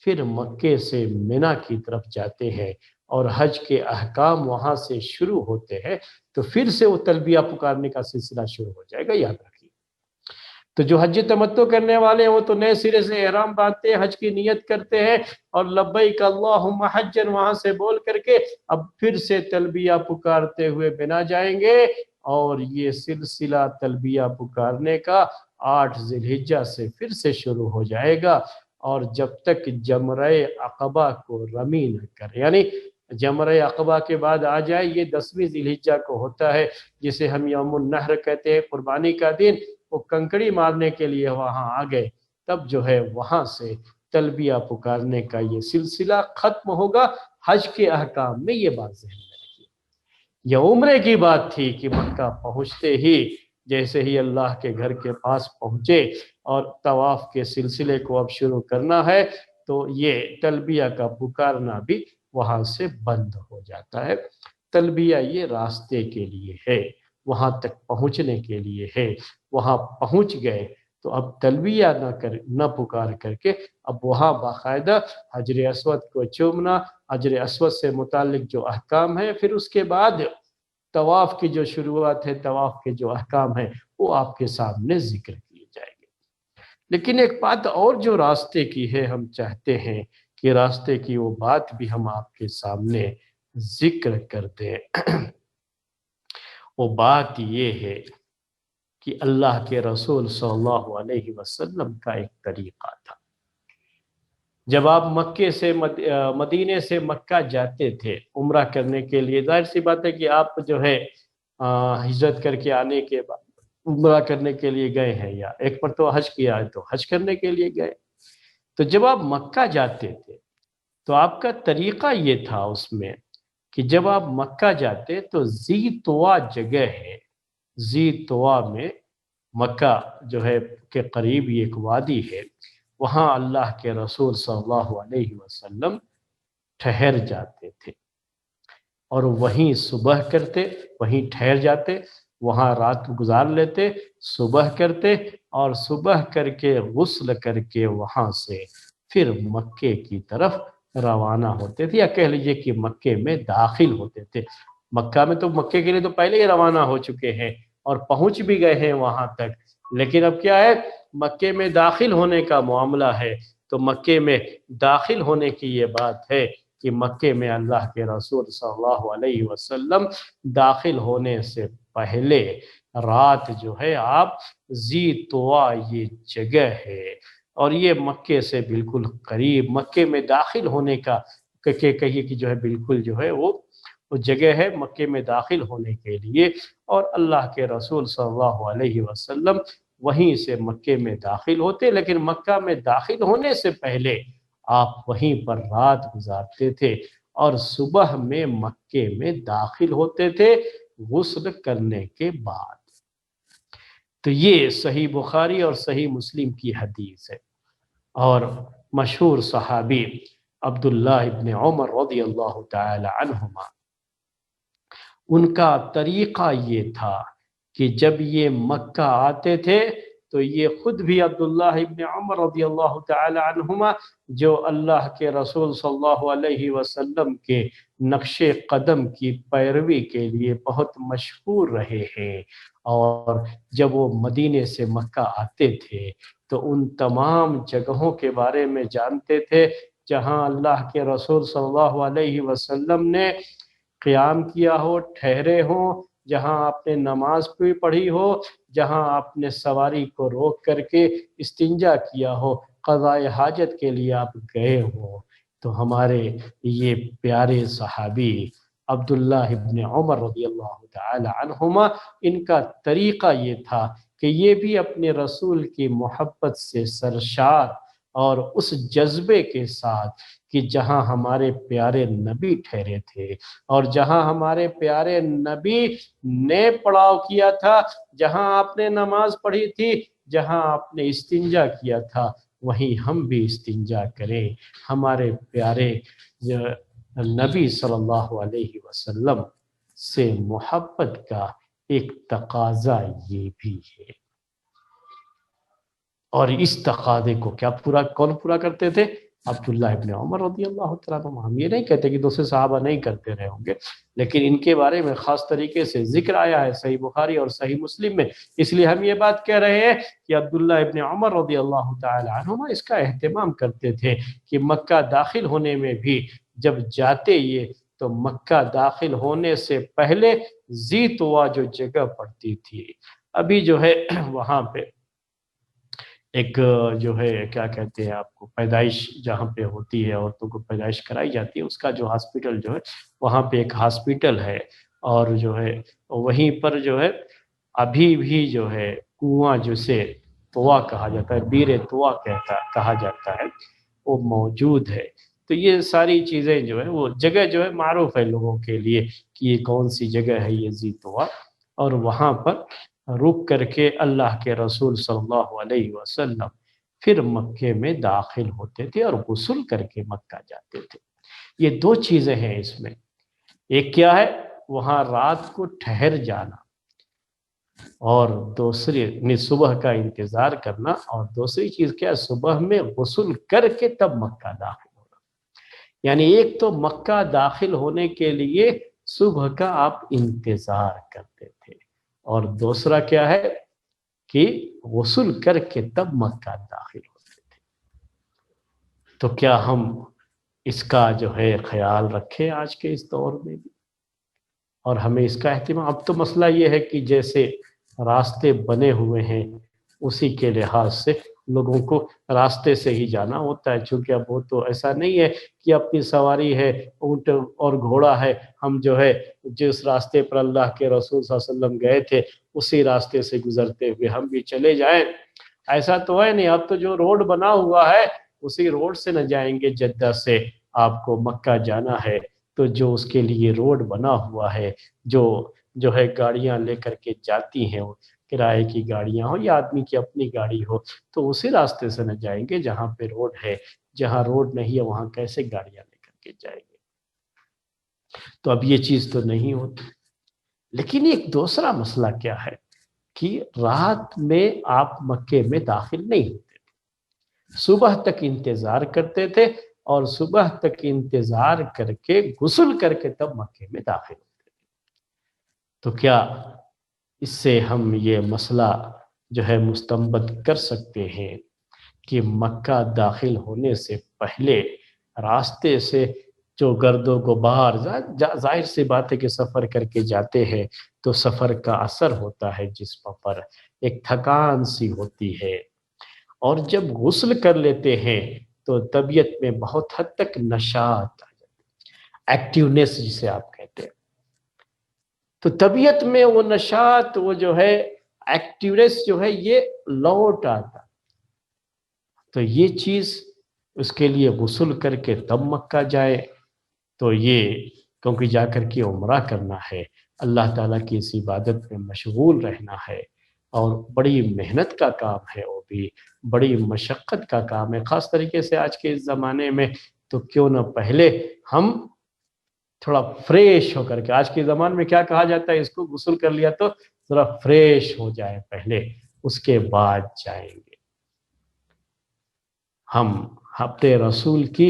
پھر مکے سے منی کی طرف جاتے ہیں اور حج کے احکام وہاں سے شروع ہوتے ہیں تو پھر سے وہ تلبیہ پکارنے کا سلسلہ شروع ہو جائے گا، یاد رکھیے۔ تو جو حج تمتع کرنے والے ہیں وہ تو نئے سرے سے احرام باندھتے ہیں، حج کی نیت کرتے ہیں اور لبیک اللہم حجن وہاں سے بول کر کے اب پھر سے تلبیہ پکارتے ہوئے بنا جائیں گے، اور یہ سلسلہ تلبیہ پکارنے کا 8 ذی الحجہ سے پھر سے شروع ہو جائے گا، اور جب تک جمرہ عقبہ کو رمی نہ کر، یعنی جمرہ عقبہ کے بعد آ جائے، یہ 10ویں ذی الحجہ کو ہوتا ہے جسے ہم یوم النحر کہتے ہیں، قربانی کا دن۔ وہ کنکڑی مارنے کے لیے وہاں آ گئے، تب جو ہے وہاں سے تلبیہ پکارنے کا یہ سلسلہ ختم ہوگا۔ حج کے احکام میں یہ بات ذہن میں رکھیے۔ یہ عمرے کی بات تھی کہ مکہ پہنچتے ہی جیسے ہی اللہ کے گھر کے پاس پہنچے اور طواف کے سلسلے کو اب شروع کرنا ہے تو یہ تلبیہ کا پکارنا بھی وہاں سے بند ہو جاتا ہے۔ تلبیہ یہ راستے کے لیے ہے، وہاں تک پہنچنے کے لیے ہے۔ وہاں پہنچ گئے تو اب تلبیہ نہ پکار کر کے اب وہاں باقاعدہ حجر اسود کو چومنا، حجر اسود سے متعلق جو احکام ہیں، پھر اس کے بعد طواف کی جو شروعات ہے، طواف کے جو احکام ہیں وہ آپ کے سامنے ذکر کیے جائیں گے۔ لیکن ایک بات اور جو راستے کی ہے، ہم چاہتے ہیں کہ راستے کی وہ بات بھی ہم آپ کے سامنے ذکر کر دیں۔ وہ بات یہ ہے کہ اللہ کے رسول صلی اللہ علیہ وسلم کا ایک طریقہ تھا۔ جب آپ مکے سے مدینے سے مکہ جاتے تھے عمرہ کرنے کے لیے، ظاہر سی بات ہے کہ آپ جو ہے ہجرت کر کے آنے کے بعد عمرہ کرنے کے لیے گئے ہیں، یا ایک مرتبہ حج کیا ہے تو حج کرنے کے لیے گئے۔ تو جب آپ مکہ جاتے تھے تو آپ کا طریقہ یہ تھا اس میں کہ جب آپ مکہ جاتے تو ذی طوا جگہ ہے، ذی طوا میں مکہ جو ہے کے قریب یہ ایک وادی ہے، وہاں اللہ کے رسول صلی اللہ علیہ وسلم ٹھہر جاتے تھے اور وہیں صبح کرتے، وہیں ٹھہر جاتے، وہاں رات گزار لیتے، صبح کرتے اور صبح کر کے غسل کر کے وہاں سے پھر مکے کی طرف روانہ ہوتے تھے، یا کہہ لیجئے کہ مکے میں داخل ہوتے تھے۔ مکہ میں تو مکے کے لیے تو پہلے ہی روانہ ہو چکے ہیں اور پہنچ بھی گئے ہیں وہاں تک، لیکن اب کیا ہے، مکے میں داخل ہونے کا معاملہ ہے۔ تو مکے میں داخل ہونے کی یہ بات ہے کہ مکے میں اللہ کے رسول صلی اللہ علیہ وسلم داخل ہونے سے پہلے رات جو ہے آپ ذی طوا یہ جگہ ہے، اور یہ مکے سے بالکل قریب، مکے میں داخل ہونے کا کہیے کہ جو ہے بالکل جو ہے وہ جگہ ہے مکے میں داخل ہونے کے لیے، اور اللہ کے رسول صلی اللہ علیہ وسلم وہیں سے مکے میں داخل ہوتے، لیکن مکہ میں داخل ہونے سے پہلے آپ وہیں پر رات گزارتے تھے اور صبح میں مکے میں داخل ہوتے تھے غسل کرنے کے بعد۔ تو یہ صحیح بخاری اور صحیح مسلم کی حدیث ہے، اور مشہور صحابی عبداللہ ابن عمر رضی اللہ تعالی عنہما، ان کا طریقہ یہ تھا کہ جب یہ مکہ آتے تھے تو یہ خود بھی عبداللہ ابن عمر رضی اللہ تعالی عنہما جو اللہ کے رسول صلی اللہ علیہ وسلم کے نقش قدم کی پیروی کے لیے بہت مشہور رہے ہیں، اور جب وہ مدینے سے مکہ آتے تھے تو ان تمام جگہوں کے بارے میں جانتے تھے جہاں اللہ کے رسول صلی اللہ علیہ وسلم نے قیام کیا ہو، ٹھہرے ہوں، جہاں آپ نے نماز بھی پڑھی ہو، جہاں آپ نے سواری کو روک کر کے استنجا کیا ہو، قضاء حاجت کے لیے آپ گئے ہو۔ تو ہمارے یہ پیارے صحابی عبداللہ ابن عمر رضی اللہ تعالی عنہما، ان کا طریقہ یہ تھا کہ یہ بھی اپنے رسول کی محبت سے سرشار اور اس جذبے کے ساتھ کہ جہاں ہمارے پیارے نبی ٹھہرے تھے اور جہاں ہمارے پیارے نبی نے پڑاؤ کیا تھا، جہاں آپ نے نماز پڑھی تھی، جہاں آپ نے استنجا کیا تھا، وہیں ہم بھی استنجا کریں۔ ہمارے پیارے نبی صلی اللہ علیہ وسلم سے محبت کا ایک تقاضا یہ بھی ہے، اور اس تقاضے کو کون پورا کرتے تھے؟ عبداللہ ابن عمر رضی اللہ تعالیٰ عنہ۔ ہم یہ نہیں کہتے کہ دوسرے صحابہ نہیں کرتے رہے ہوں گے، لیکن ان کے بارے میں خاص طریقے سے ذکر آیا ہے صحیح بخاری اور صحیح مسلم میں، اس لیے ہم یہ بات کہہ رہے ہیں کہ عبداللہ ابن عمر رضی اللہ تعالی عنہما اس کا اہتمام کرتے تھے کہ مکہ داخل ہونے میں بھی جب جاتے یہ تو مکہ داخل ہونے سے پہلے ذی طویٰ جو جگہ پڑتی تھی، ابھی جو ہے وہاں پہ ایک جو ہے کیا کہتے ہیں آپ کو، پیدائش جہاں پہ ہوتی ہے، عورتوں کو پیدائش کرائی جاتی ہے، اس کا جو ہاسپٹل جو ہے وہاں پہ ایک ہاسپٹل ہے، اور جو ہے وہیں پر جو ہے ابھی بھی جو ہے کنواں جسے طویٰ کہا جاتا ہے، بیر طویٰ کہا جاتا ہے، وہ موجود ہے۔ تو یہ ساری چیزیں جو ہے وہ جگہ جو ہے معروف ہے لوگوں کے لیے کہ یہ کون سی جگہ ہے یہ ذی طویٰ، اور وہاں پر رک کر کے اللہ کے رسول صلی اللہ علیہ وسلم پھر مکے میں داخل ہوتے تھے اور غسل کر کے مکہ جاتے تھے۔ یہ دو چیزیں ہیں اس میں، ایک کیا ہے وہاں رات کو ٹھہر جانا، اور دوسری صبح کا انتظار کرنا، اور دوسری چیز کیا ہے صبح میں غسل کر کے تب مکہ داخل ہونا۔ یعنی ایک تو مکہ داخل ہونے کے لیے صبح کا آپ انتظار کرتے تھے، اور دوسرا کیا ہے کہ غسل کر کے تب مکہ داخل ہوتے تھے۔ تو کیا ہم اس کا جو ہے خیال رکھیں آج کے اس دور میں بھی، اور ہمیں اس کا اہتمام۔ اب تو مسئلہ یہ ہے کہ جیسے راستے بنے ہوئے ہیں اسی کے لحاظ سے لوگوں کو راستے سے ہی جانا ہوتا ہے، چونکہ اب وہ تو ایسا نہیں ہے کہ اپنی سواری ہے، اونٹ اور گھوڑا ہے، ہم جو ہے جس راستے پر اللہ کے رسول صلی اللہ علیہ وسلم گئے تھے اسی راستے سے گزرتے ہوئے ہم بھی چلے جائیں، ایسا تو ہے نہیں۔ اب تو جو روڈ بنا ہوا ہے اسی روڈ سے نہ جائیں گے، جدہ سے آپ کو مکہ جانا ہے تو جو اس کے لیے روڈ بنا ہوا ہے، جو ہے گاڑیاں لے کر کے جاتی ہیں، کرائے کی گاڑیاں ہو یا آدمی کی اپنی گاڑی ہو، تو اسی راستے سے نہ جائیں گے جہاں پہ روڈ ہے۔ جہاں روڈ نہیں ہے وہاں کیسے گاڑیاں لے کر کے جائیں گے؟ تو اب یہ چیز تو نہیں ہوتی۔ لیکن ایک دوسرا مسئلہ کیا ہے کہ رات میں آپ مکے میں داخل نہیں ہوتے تھے، صبح تک انتظار کرتے تھے، اور صبح تک انتظار کر کے غسل کر کے تب مکے میں داخل ہوتے تھے۔ تو کیا اس سے ہم یہ مسئلہ جو ہے مستنبط کر سکتے ہیں کہ مکہ داخل ہونے سے پہلے راستے سے جو گرد و غبار، ظاہر سی بات ہے کہ سفر کر کے جاتے ہیں تو سفر کا اثر ہوتا ہے جسم پر، ایک تھکان سی ہوتی ہے، اور جب غسل کر لیتے ہیں تو طبیعت میں بہت حد تک نشاط آ جاتی ہے، ایکٹیونیس جسے آپ کہتے ہیں۔ تو طبیعت میں وہ نشاط، وہ جو ہے ایکٹیونیس جو ہے یہ لوٹ آتا۔ تو یہ چیز اس کے لیے غسل کر کے تب مکہ جائے، تو یہ کیونکہ جا کر کے عمرہ کرنا ہے، اللہ تعالیٰ کی اس عبادت میں مشغول رہنا ہے، اور بڑی محنت کا کام ہے، وہ بھی بڑی مشقت کا کام ہے، خاص طریقے سے آج کے اس زمانے میں۔ تو کیوں نہ پہلے ہم تھوڑا فریش ہو کر کے، آج کے زمانے میں کیا کہا جاتا ہے، اس کو غسل کر لیا تو ذرا فریش ہو جائے پہلے، اس کے بعد جائیں گے۔ ہم اپنے رسول کی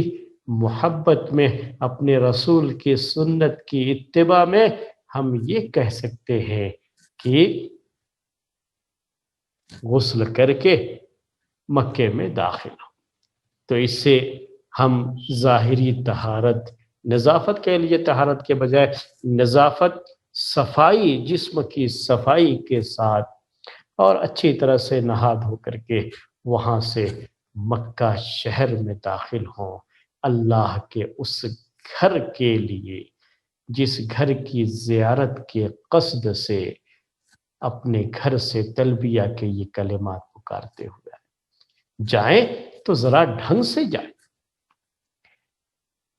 محبت میں، اپنے رسول کی سنت کی اتباع میں ہم یہ کہہ سکتے ہیں کہ غسل کر کے مکے میں داخل ہو۔ تو اس سے ہم ظاہری طہارت، نظافت کے لیے طہارت کے بجائے نظافت، صفائی، جسم کی صفائی کے ساتھ اور اچھی طرح سے نہا دھو کر کے وہاں سے مکہ شہر میں داخل ہوں، اللہ کے اس گھر کے لیے جس گھر کی زیارت کے قصد سے اپنے گھر سے تلبیہ کے یہ کلمات پکارتے ہوئے جائیں تو ذرا ڈھنگ سے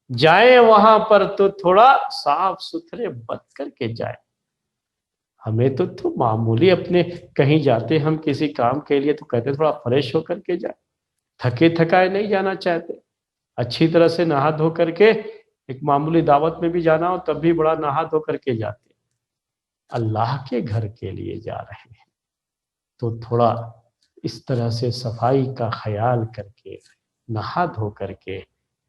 جائیں وہاں پر تو تھوڑا صاف ستھرے بن کر کے جائیں۔ ہمیں تو معمولی اپنے کہیں جاتے ہم کسی کام کے لیے تو کہتے تھوڑا فریش ہو کر کے جائیں، تھکے تھکائے نہیں جانا چاہتے، اچھی طرح سے نہا دھو کر کے، ایک معمولی دعوت میں بھی جانا ہو تب بھی بڑا نہا دھو کر کے جاتے، اللہ کے گھر کے لیے جا رہے ہیں تو تھوڑا اس طرح سے صفائی کا خیال کر کے نہا دھو کر کے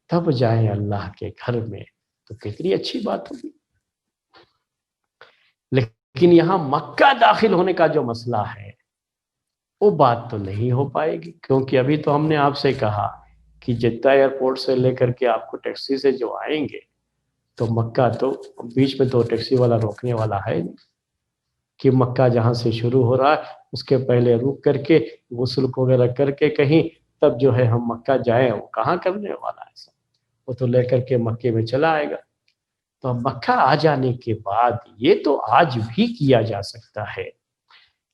تب جائیں اللہ کے گھر میں، تو کتنی اچھی بات ہوگی۔ لیکن یہاں مکہ داخل ہونے کا جو مسئلہ ہے وہ بات تو نہیں ہو پائے گی، کیونکہ ابھی تو ہم نے آپ سے کہا کہ جدہ ایئرپورٹ سے لے کر کے آپ کو ٹیکسی سے جو آئیں گے تو مکہ تو بیچ میں تو ٹیکسی والا روکنے والا ہے نہیں کہ مکہ جہاں سے شروع ہو رہا ہے اس کے پہلے رک کر کے غسل وغیرہ کر کے کہیں تب جو ہے ہم مکہ جائیں، وہ کہاں کرنے والا ہے ایسا، وہ تو لے کر کے مکے میں چلا آئے گا۔ تو مکہ آ جانے کے بعد یہ تو آج بھی کیا جا سکتا ہے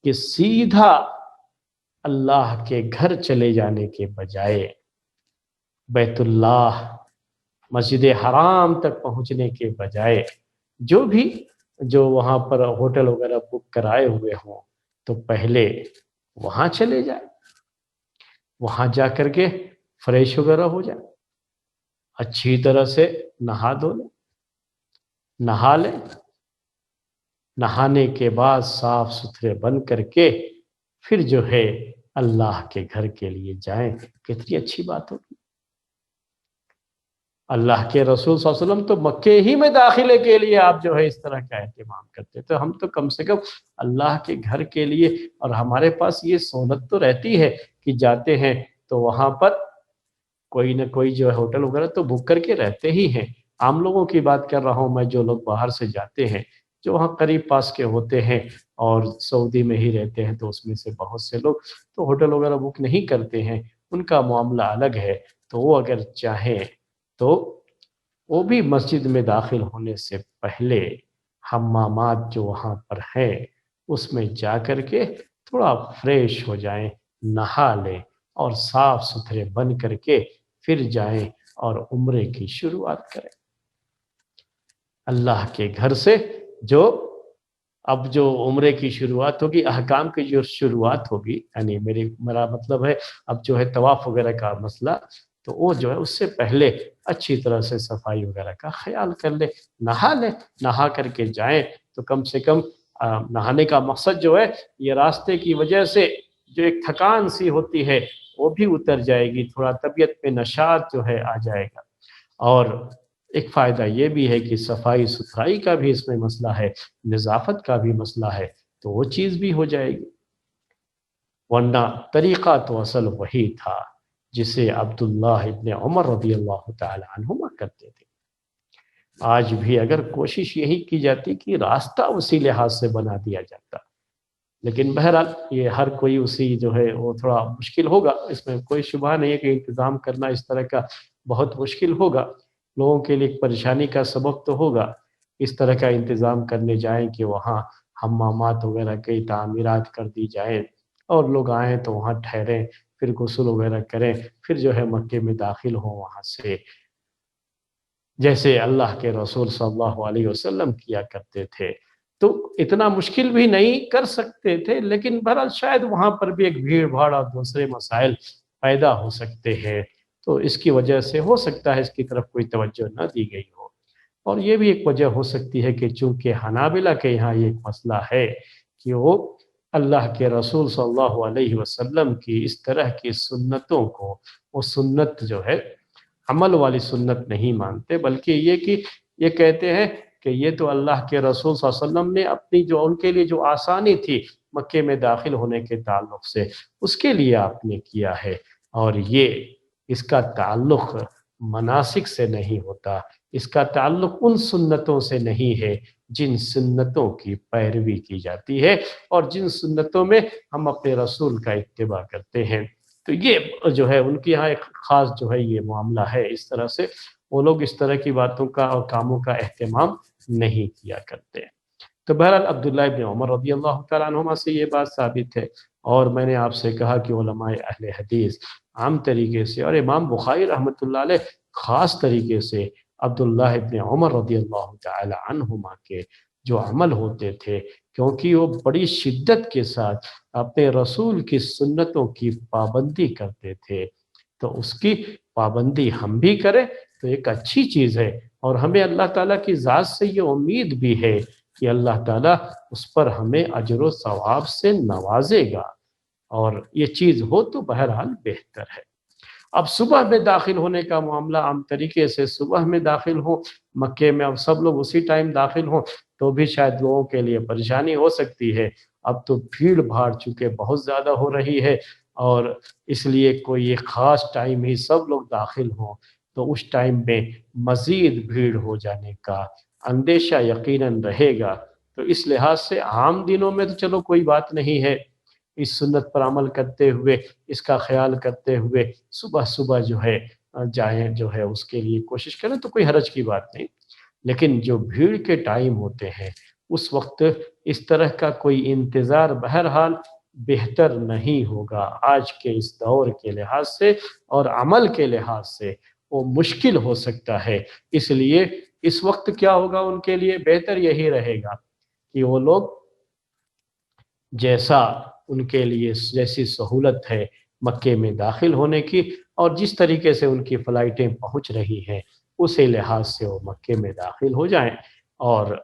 کہ سیدھا اللہ کے گھر چلے جانے کے بجائے بیت اللہ، مسجد حرام تک پہنچنے کے بجائے جو وہاں پر ہوٹل وغیرہ بک کرائے ہوئے ہوں تو پہلے وہاں چلے جائیں، وہاں جا کر کے فریش وغیرہ ہو جائیں، اچھی طرح سے نہا دھو لیں، نہا لیں، نہانے کے بعد صاف ستھرے بن کر کے پھر جو ہے اللہ کے گھر کے لیے جائیں، کتنی اچھی بات ہوگی۔ اللہ کے رسول صلی اللہ علیہ وسلم تو مکے ہی میں داخلے کے لیے آپ جو ہے اس طرح کا اہتمام کرتے، تو ہم تو کم سے کم اللہ کے گھر کے لیے، اور ہمارے پاس یہ سہولت تو رہتی ہے کہ جاتے ہیں تو وہاں پر کوئی نہ کوئی جو ہے ہوٹل وغیرہ تو بک کر کے رہتے ہی ہیں۔ عام لوگوں کی بات کر رہا ہوں میں، جو لوگ باہر سے جاتے ہیں، جو وہاں قریب پاس کے ہوتے ہیں اور سعودی میں ہی رہتے ہیں، تو اس میں سے بہت سے لوگ تو ہوٹل وغیرہ بک نہیں کرتے ہیں، ان کا معاملہ الگ ہے۔ تو وہ اگر چاہیں تو وہ بھی مسجد میں داخل ہونے سے پہلے حمامات جو وہاں پر ہیں اس میں جا کر کے تھوڑا فریش ہو جائیں، نہا لیں اور صاف ستھرے بن کر کے پھر جائیں اور عمرے کی شروعات کریں اللہ کے گھر سے۔ اب جو عمرے کی شروعات ہوگی، احکام کی جو شروعات ہوگی، یعنی میرا مطلب ہے اب جو ہے طواف وغیرہ کا مسئلہ، تو وہ جو ہے اس سے پہلے اچھی طرح سے صفائی وغیرہ کا خیال کر لے، نہا لے، نہا کر کے جائیں تو کم سے کم نہانے کا مقصد جو ہے یہ راستے کی وجہ سے جو ایک تھکان سی ہوتی ہے وہ بھی اتر جائے گی، تھوڑا طبیعت میں نشاط جو ہے آ جائے گا، اور ایک فائدہ یہ بھی ہے کہ صفائی ستھرائی کا بھی اس میں مسئلہ ہے، نظافت کا بھی مسئلہ ہے، تو وہ چیز بھی ہو جائے گی۔ ورنہ طریقہ تو اصل وہی تھا جسے عبداللہ ابن عمر رضی اللہ تعالی عنہما کرتے تھے۔ آج بھی اگر کوشش یہی کی جاتی کہ راستہ اسی لحاظ سے بنا دیا جاتا، لیکن بہرحال یہ ہر کوئی اسی جو ہے وہ تھوڑا مشکل ہوگا، اس میں کوئی شبہ نہیں ہے کہ انتظام کرنا اس طرح کا بہت مشکل ہوگا، لوگوں کے لیے پریشانی کا سبب تو ہوگا۔ اس طرح کا انتظام کرنے جائیں کہ وہاں حمامات وغیرہ کی تعمیرات کر دی جائیں اور لوگ آئیں تو وہاں ٹھہریں، پھر غسل وغیرہ کریں، پھر جو ہے مکے میں داخل ہوں وہاں سے، جیسے اللہ کے رسول صلی اللہ علیہ وسلم کیا کرتے تھے۔ تو اتنا مشکل بھی نہیں کر سکتے تھے، لیکن بہرحال شاید وہاں پر بھی ایک بھیڑ بھاڑ اور دوسرے مسائل پیدا ہو سکتے ہیں، تو اس کی وجہ سے ہو سکتا ہے اس کی طرف کوئی توجہ نہ دی گئی ہو۔ اور یہ بھی ایک وجہ ہو سکتی ہے کہ چونکہ حنابلہ کے یہاں یہ ایک مسئلہ ہے کہ وہ اللہ کے رسول صلی اللہ علیہ وسلم کی اس طرح کی سنتوں کو، وہ سنت جو ہے عمل والی سنت نہیں مانتے، بلکہ یہ کہ یہ کہتے ہیں کہ یہ تو اللہ کے رسول صلی اللہ علیہ وسلم نے اپنی جو ان کے لیے جو آسانی تھی مکے میں داخل ہونے کے تعلق سے، اس کے لیے آپ نے کیا ہے، اور یہ اس کا تعلق مناسک سے نہیں ہوتا، اس کا تعلق ان سنتوں سے نہیں ہے جن سنتوں کی پیروی کی جاتی ہے اور جن سنتوں میں ہم اپنے رسول کا اتباع کرتے ہیں۔ تو یہ جو ہے ان کے یہاں ایک خاص جو ہے یہ معاملہ ہے، اس طرح سے وہ لوگ اس طرح کی باتوں کا اور کاموں کا اہتمام نہیں کیا کرتے۔ تو بہرحال عبداللہ ابن عمر رضی اللہ تعالیٰ عنہما سے یہ بات ثابت ہے، اور میں نے آپ سے کہا کہ علماء اہل حدیث عام طریقے سے اور امام بخاری رحمۃ اللہ علیہ خاص طریقے سے عبداللہ ابن عمر رضی اللہ تعالیٰ عنہما کے جو عمل ہوتے تھے، کیونکہ وہ بڑی شدت کے ساتھ اپنے رسول کی سنتوں کی پابندی کرتے تھے، تو اس کی پابندی ہم بھی کریں تو ایک اچھی چیز ہے، اور ہمیں اللہ تعالیٰ کی ذات سے یہ امید بھی ہے کہ اللہ تعالیٰ اس پر ہمیں اجر و ثواب سے نوازے گا، اور یہ چیز ہو تو بہرحال بہتر ہے۔ اب صبح میں داخل ہونے کا معاملہ عام طریقے سے صبح میں داخل ہوں مکے میں، اب سب لوگ اسی ٹائم داخل ہوں تو بھی شاید لوگوں کے لیے پریشانی ہو سکتی ہے۔ اب تو بھیڑ بھاڑ چونکہ بہت زیادہ ہو رہی ہے، اور اس لیے کوئی ایک خاص ٹائم ہی سب لوگ داخل ہوں تو اس ٹائم میں مزید بھیڑ ہو جانے کا اندیشہ یقیناً رہے گا۔ تو اس لحاظ سے عام دنوں میں تو چلو کوئی بات نہیں ہے، اس سنت پر عمل کرتے ہوئے، اس کا خیال کرتے ہوئے صبح صبح جو ہے جائیں، جو ہے اس کے لیے کوشش کریں تو کوئی حرج کی بات نہیں۔ لیکن جو بھیڑ کے ٹائم ہوتے ہیں اس وقت اس طرح کا کوئی انتظار بہرحال بہتر نہیں ہوگا، آج کے اس دور کے لحاظ سے اور عمل کے لحاظ سے وہ مشکل ہو سکتا ہے۔ اس لیے اس وقت کیا ہوگا ان کے لیے، بہتر یہی رہے گا کہ وہ لوگ جیسا ان کے لیے جیسی سہولت ہے مکے میں داخل ہونے کی، اور جس طریقے سے ان کی فلائٹیں پہنچ رہی ہیں اسی لحاظ سے وہ مکے میں داخل ہو جائیں، اور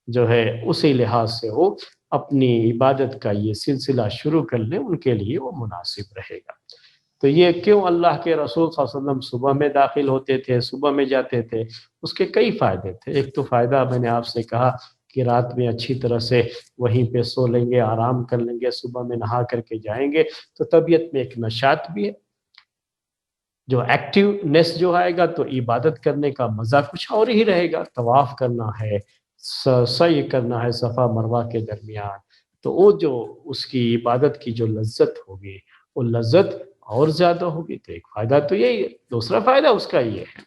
جو ہے اسی لحاظ سے وہ اپنی عبادت کا یہ سلسلہ شروع کر لیں، ان کے لیے وہ مناسب رہے گا۔ تو یہ کیوں اللہ کے رسول صلی اللہ علیہ وسلم صبح میں داخل ہوتے تھے، صبح میں جاتے تھے، اس کے کئی فائدے تھے۔ ایک تو فائدہ میں نے آپ سے کہا کہ رات میں اچھی طرح سے وہیں پہ سو لیں گے، آرام کر لیں گے، صبح میں نہا کر کے جائیں گے تو طبیعت میں ایک نشاط بھی ہے، جو ایکٹیونیس جو آئے گا تو عبادت کرنے کا مزہ کچھ اور ہی رہے گا۔ طواف کرنا ہے، سعی کرنا ہے صفا مروہ کے درمیان، تو وہ جو اس کی عبادت کی جو لذت ہوگی وہ لذت اور زیادہ ہوگی۔ تو ایک فائدہ تو یہی ہے۔ دوسرا فائدہ اس کا یہ ہے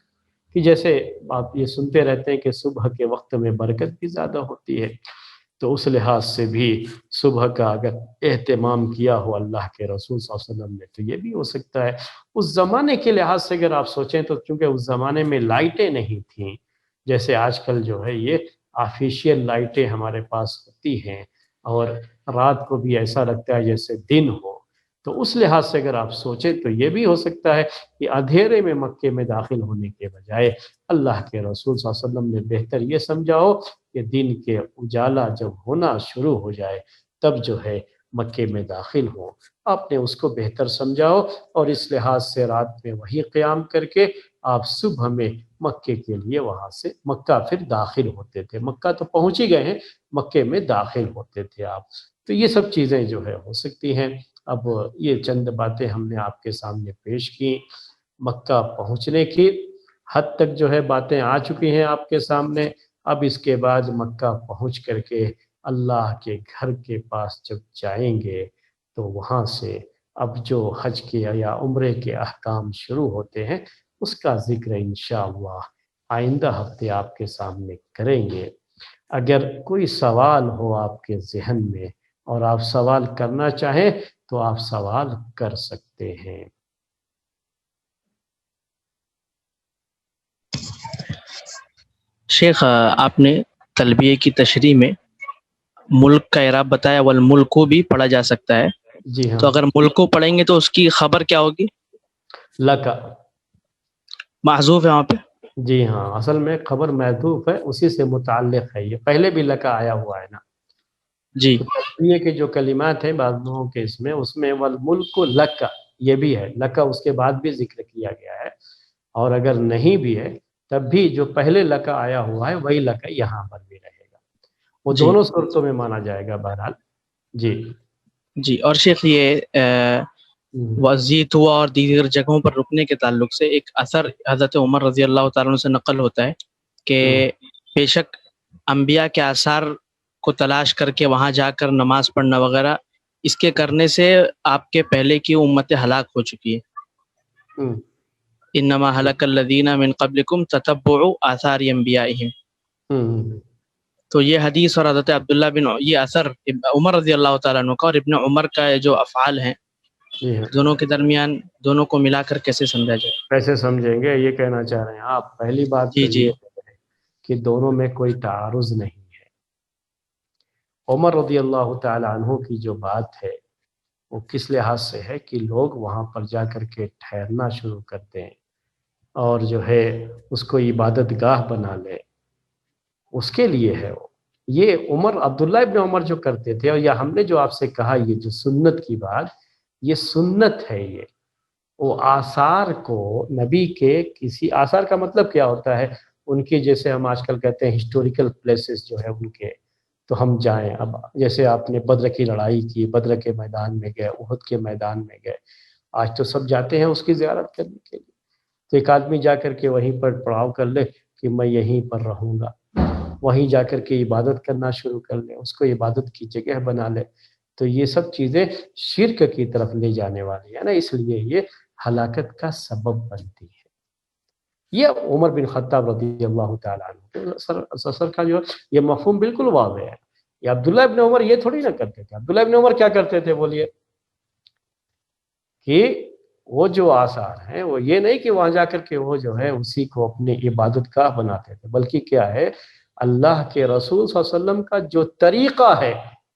کہ جیسے آپ یہ سنتے رہتے ہیں کہ صبح کے وقت میں برکت بھی زیادہ ہوتی ہے، تو اس لحاظ سے بھی صبح کا اگر اہتمام کیا ہو اللہ کے رسول صلی اللہ علیہ وسلم نے تو یہ بھی ہو سکتا ہے۔ اس زمانے کے لحاظ سے اگر آپ سوچیں تو چونکہ اس زمانے میں لائٹیں نہیں تھیں جیسے آج کل جو ہے یہ آرٹیفیشل لائٹیں ہمارے پاس ہوتی ہیں، اور رات کو بھی ایسا لگتا ہے جیسے دن ہو، تو اس لحاظ سے اگر آپ سوچیں تو یہ بھی ہو سکتا ہے کہ اندھیرے میں مکے میں داخل ہونے کے بجائے اللہ کے رسول صلی اللہ علیہ وسلم نے بہتر یہ سمجھا ہو کہ دن کے اجالا جب ہونا شروع ہو جائے تب جو ہے مکے میں داخل ہو۔ آپ نے اس کو بہتر سمجھاؤ، اور اس لحاظ سے رات میں وہی قیام کر کے آپ صبح میں مکے کے لیے وہاں سے مکہ پھر داخل ہوتے تھے۔ مکہ تو پہنچ ہی گئے ہیں، مکے میں داخل ہوتے تھے آپ۔ تو یہ سب چیزیں جو ہے ہو سکتی ہیں۔ اب یہ چند باتیں ہم نے آپ کے سامنے پیش کی، مکہ پہنچنے کی حد تک جو ہے باتیں آ چکی ہیں آپ کے سامنے۔ اب اس کے بعد مکہ پہنچ کر کے اللہ کے گھر کے پاس جب جائیں گے تو وہاں سے اب جو حج کے یا عمرے کے احکام شروع ہوتے ہیں اس کا ذکر انشاءاللہ آئندہ ہفتے آپ کے سامنے کریں گے۔ اگر کوئی سوال ہو آپ کے ذہن میں اور آپ سوال کرنا چاہیں تو آپ سوال کر سکتے ہیں۔ شیخ، آپ نے تلبیہ کی تشریح میں ملک کا اعراب بتایا، والملک کو بھی پڑھا جا سکتا ہے، جی ہاں، تو اگر ملک کو پڑھیں گے تو اس کی خبر کیا ہوگی؟ لکا، محذوف ہے وہاں پہ؟ جی ہاں، اصل میں خبر محذوف ہے، اسی سے متعلق ہے، یہ پہلے بھی لکا آیا ہوا ہے نا۔ جی تو تسمیہ کے جو کلمات ہیں بعض لوگوں کے اس میں والملک لک، یہ بھی ہے، لک اس کے بعد بھی ذکر کیا گیا ہے، اور اگر نہیں بھی ہے تب بھی جو پہلے لک آیا ہوا ہے وہی لک یہاں پر بھی رہے گا، وہ جی دونوں صورتوں میں مانا جائے گا بہرحال۔ جی جی، اور شیخ یہ وزیت ہوا اور دیگر جگہوں پر رکنے کے تعلق سے ایک اثر حضرت عمر رضی اللہ تعالیٰ عنہ سے نقل ہوتا ہے کہ بے شک انبیاء کے آثار کو تلاش کر کے وہاں جا کر نماز پڑھنا وغیرہ، اس کے کرنے سے آپ کے پہلے کی امت ہلاک ہو چکی ہے۔ انما ہلک الذین من قبلکم تتبعوا آثار انبیائہم۔ تو یہ حدیث اور حضرت عبداللہ بن یہ اثر عمر رضی اللہ تعالیٰ عنہ کا اور ابن عمر کا جو افعال ہیں دونوں کے درمیان، دونوں کو ملا کر کیسے سمجھا جائے؟ کیسے سمجھیں گے، یہ کہنا چاہ رہے ہیں آپ؟ پہلی بات تو جی یہ ہے کہ دونوں میں کوئی تعارض نہیں ہے۔ عمر رضی اللہ تعالی عنہ کی جو بات ہے وہ کس لحاظ سے ہے کہ لوگ وہاں پر جا کر کے ٹھہرنا شروع کرتے ہیں اور جو ہے اس کو عبادت گاہ بنا لے، اس کے لیے ہے وہ۔ یہ عبداللہ ابن عمر جو کرتے تھے، اور یا ہم نے جو آپ سے کہا یہ جو سنت کی بات، یہ سنت ہے۔ یہ وہ آثار کو نبی کے کسی آثار کا مطلب کیا ہوتا ہے؟ ان کے جیسے ہم آج کل کہتے ہیں ہسٹوریکل پلیسز جو ہے ان کے، تو ہم جائیں۔ اب جیسے آپ نے بدر کی لڑائی کی، بدر کے میدان میں گئے، احد کے میدان میں گئے، آج تو سب جاتے ہیں اس کی زیارت کرنے کے لیے۔ تو ایک آدمی جا کر کے وہیں پر پڑاؤ کر لے کہ میں یہیں پر رہوں گا، وہیں جا کر کے عبادت کرنا شروع کر لے، اس کو عبادت کی جگہ بنا لے، تو یہ سب چیزیں شرک کی طرف لے جانے والی ہے نا، اس لیے یہ ہلاکت کا سبب بنتی ہے۔ یہ عمر بن خطاب رضی اللہ تعالیٰ عنہ اثر کا جو یہ مفہوم بالکل واضح ہے۔ یہ عبداللہ ابن عمر یہ تھوڑی نہ کرتے تھے۔ عبداللہ ابن عمر کیا کرتے تھے بولیے؟ کہ وہ جو آثار ہیں وہ یہ نہیں کہ وہاں جا کر کے وہ جو ہے اسی کو اپنی عبادت گاہ بناتے تھے، بلکہ کیا ہے، اللہ کے رسول صلی اللہ علیہ وسلم کا جو طریقہ ہے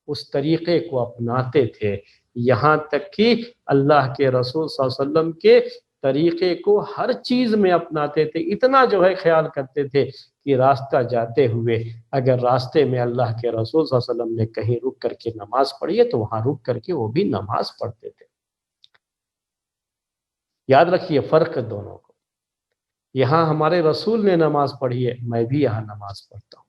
اس طریقے کو اپناتے تھے، یہاں تک کہ اللہ کے رسول صلی اللہ علیہ وسلم کے طریقے کو ہر چیز میں اپناتے تھے۔ اتنا جو ہے خیال کرتے تھے کہ راستہ جاتے ہوئے اگر راستے میں اللہ کے رسول صلی اللہ علیہ وسلم نے کہیں رک کر کے نماز پڑھی ہے تو وہاں رک کر کے وہ بھی نماز پڑھتے تھے۔ یاد رکھیے فرق دونوں کو، یہاں ہمارے رسول نے نماز پڑھی ہے، میں بھی یہاں نماز پڑھتا ہوں۔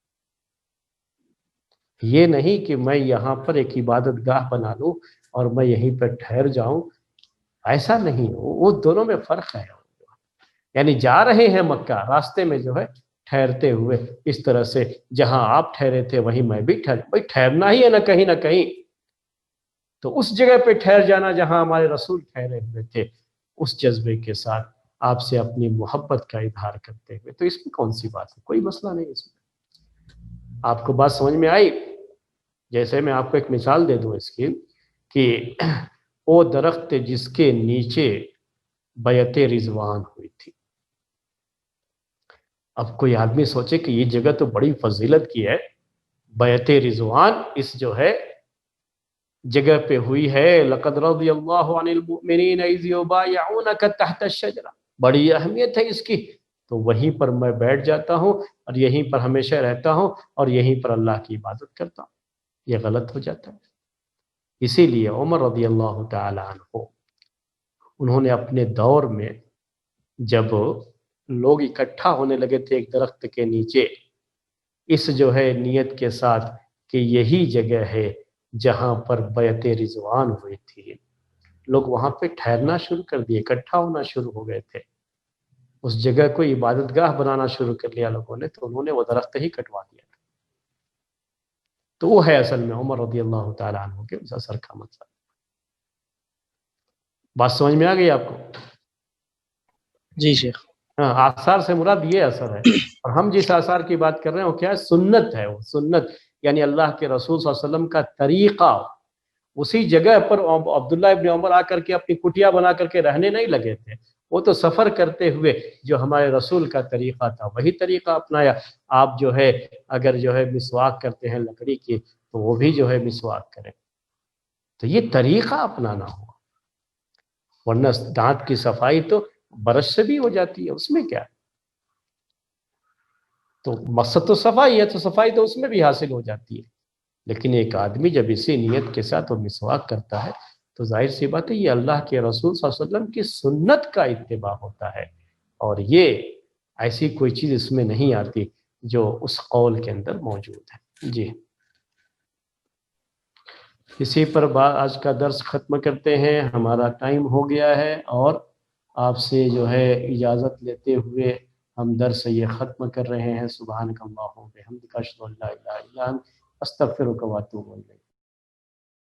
یہ نہیں کہ میں یہاں پر ایک عبادت گاہ بنا لوں اور میں یہیں پر ٹھہر جاؤں، ایسا نہیں، وہ دونوں میں فرق ہے۔ یعنی جا رہے ہیں مکہ، راستے میں جو ہے ٹھہرتے ہوئے اس طرح سے جہاں آپ ٹھہرے تھے وہیں میں بھی بھائی ٹھہرنا ہی ہے نہ کہیں، تو اس جگہ پہ ٹھہر جانا جہاں ہمارے رسول ٹھہرے ہوئے تھے، اس جذبے کے ساتھ آپ سے اپنی محبت کا اظہار کرتے ہوئے، تو اس میں کون سی بات ہے؟ کوئی مسئلہ نہیں اس میں۔ آپ کو بات سمجھ میں آئی؟ جیسے میں آپ کو ایک مثال دے دوں اس کی، کہ وہ درخت جس کے نیچے بیعت رضوان ہوئی تھی۔ اب کوئی آدمی سوچے کہ یہ جگہ تو بڑی فضیلت کی ہے، بیعت رضوان اس جو ہے جگہ پہ ہوئی ہے، لقد رضی اللہ عن المؤمنین اذ یبایعونک تحت الشجرہ، بڑی اہمیت ہے اس کی، تو وہیں پر میں بیٹھ جاتا ہوں اور یہیں پر ہمیشہ رہتا ہوں اور یہیں پر اللہ کی عبادت کرتا ہوں۔ یہ غلط ہو جاتا ہے۔ اسی لیے عمر رضی اللہ تعالی عنہ انہوں نے اپنے دور میں جب لوگ اکٹھا ہونے لگے تھے ایک درخت کے نیچے، اس جو ہے نیت کے ساتھ کہ یہی جگہ ہے جہاں پر بیعت رضوان ہوئی تھی، لوگ وہاں پہ ٹھہرنا شروع کر دیے، اکٹھا ہونا شروع ہو گئے تھے، اس جگہ کو عبادت گاہ بنانا شروع کر لیا لوگوں نے، تو انہوں نے وہ درخت ہی کٹوا دیا تھا۔ تو وہ ہے اصل میں عمر رضی اللہ تعالیٰ عنہ کے اس اثر کا مطلب۔ بات سمجھ میں آ گئی آپ کو؟ جی شیخ۔ ہاں، آثار سے مراد یہ اثر ہے، اور ہم جس آثار کی بات کر رہے ہیں وہ کیا ہے؟ سنت ہے۔ وہ سنت یعنی اللہ کے رسول صلی اللہ علیہ وسلم کا طریقہ۔ اسی جگہ پر عبداللہ ابن عمر آ کر کے اپنی کٹیا بنا کر کے رہنے نہیں لگے تھے، وہ تو سفر کرتے ہوئے جو ہمارے رسول کا طریقہ تھا وہی طریقہ اپنایا۔ آپ جو ہے اگر جو ہے مسواک کرتے ہیں لکڑی کی تو وہ بھی جو ہے مسواک کریں، تو یہ طریقہ اپنانا ہوا، ورنہ دانت کی صفائی تو برش سے بھی ہو جاتی ہے، اس میں کیا ہے؟ تو مقصد تو صفائی ہے، تو صفائی تو اس میں بھی حاصل ہو جاتی ہے۔ لیکن ایک آدمی جب اسی نیت کے ساتھ وہ مسواک کرتا ہے تو ظاہر سی بات ہے یہ اللہ کے رسول صلی اللہ علیہ وسلم کی سنت کا اتباع ہوتا ہے، اور یہ ایسی کوئی چیز اس میں نہیں آتی جو اس قول کے اندر موجود ہے۔ جی، اسی پر آج کا درس ختم کرتے ہیں، ہمارا ٹائم ہو گیا ہے، اور آپ سے جو ہے اجازت لیتے ہوئے ہم درس یہ ختم کر رہے ہیں۔ سبحانک اللہم و بحمدک، اشہد ان لا الہ الا انت، استغفرک و اتوب الیک۔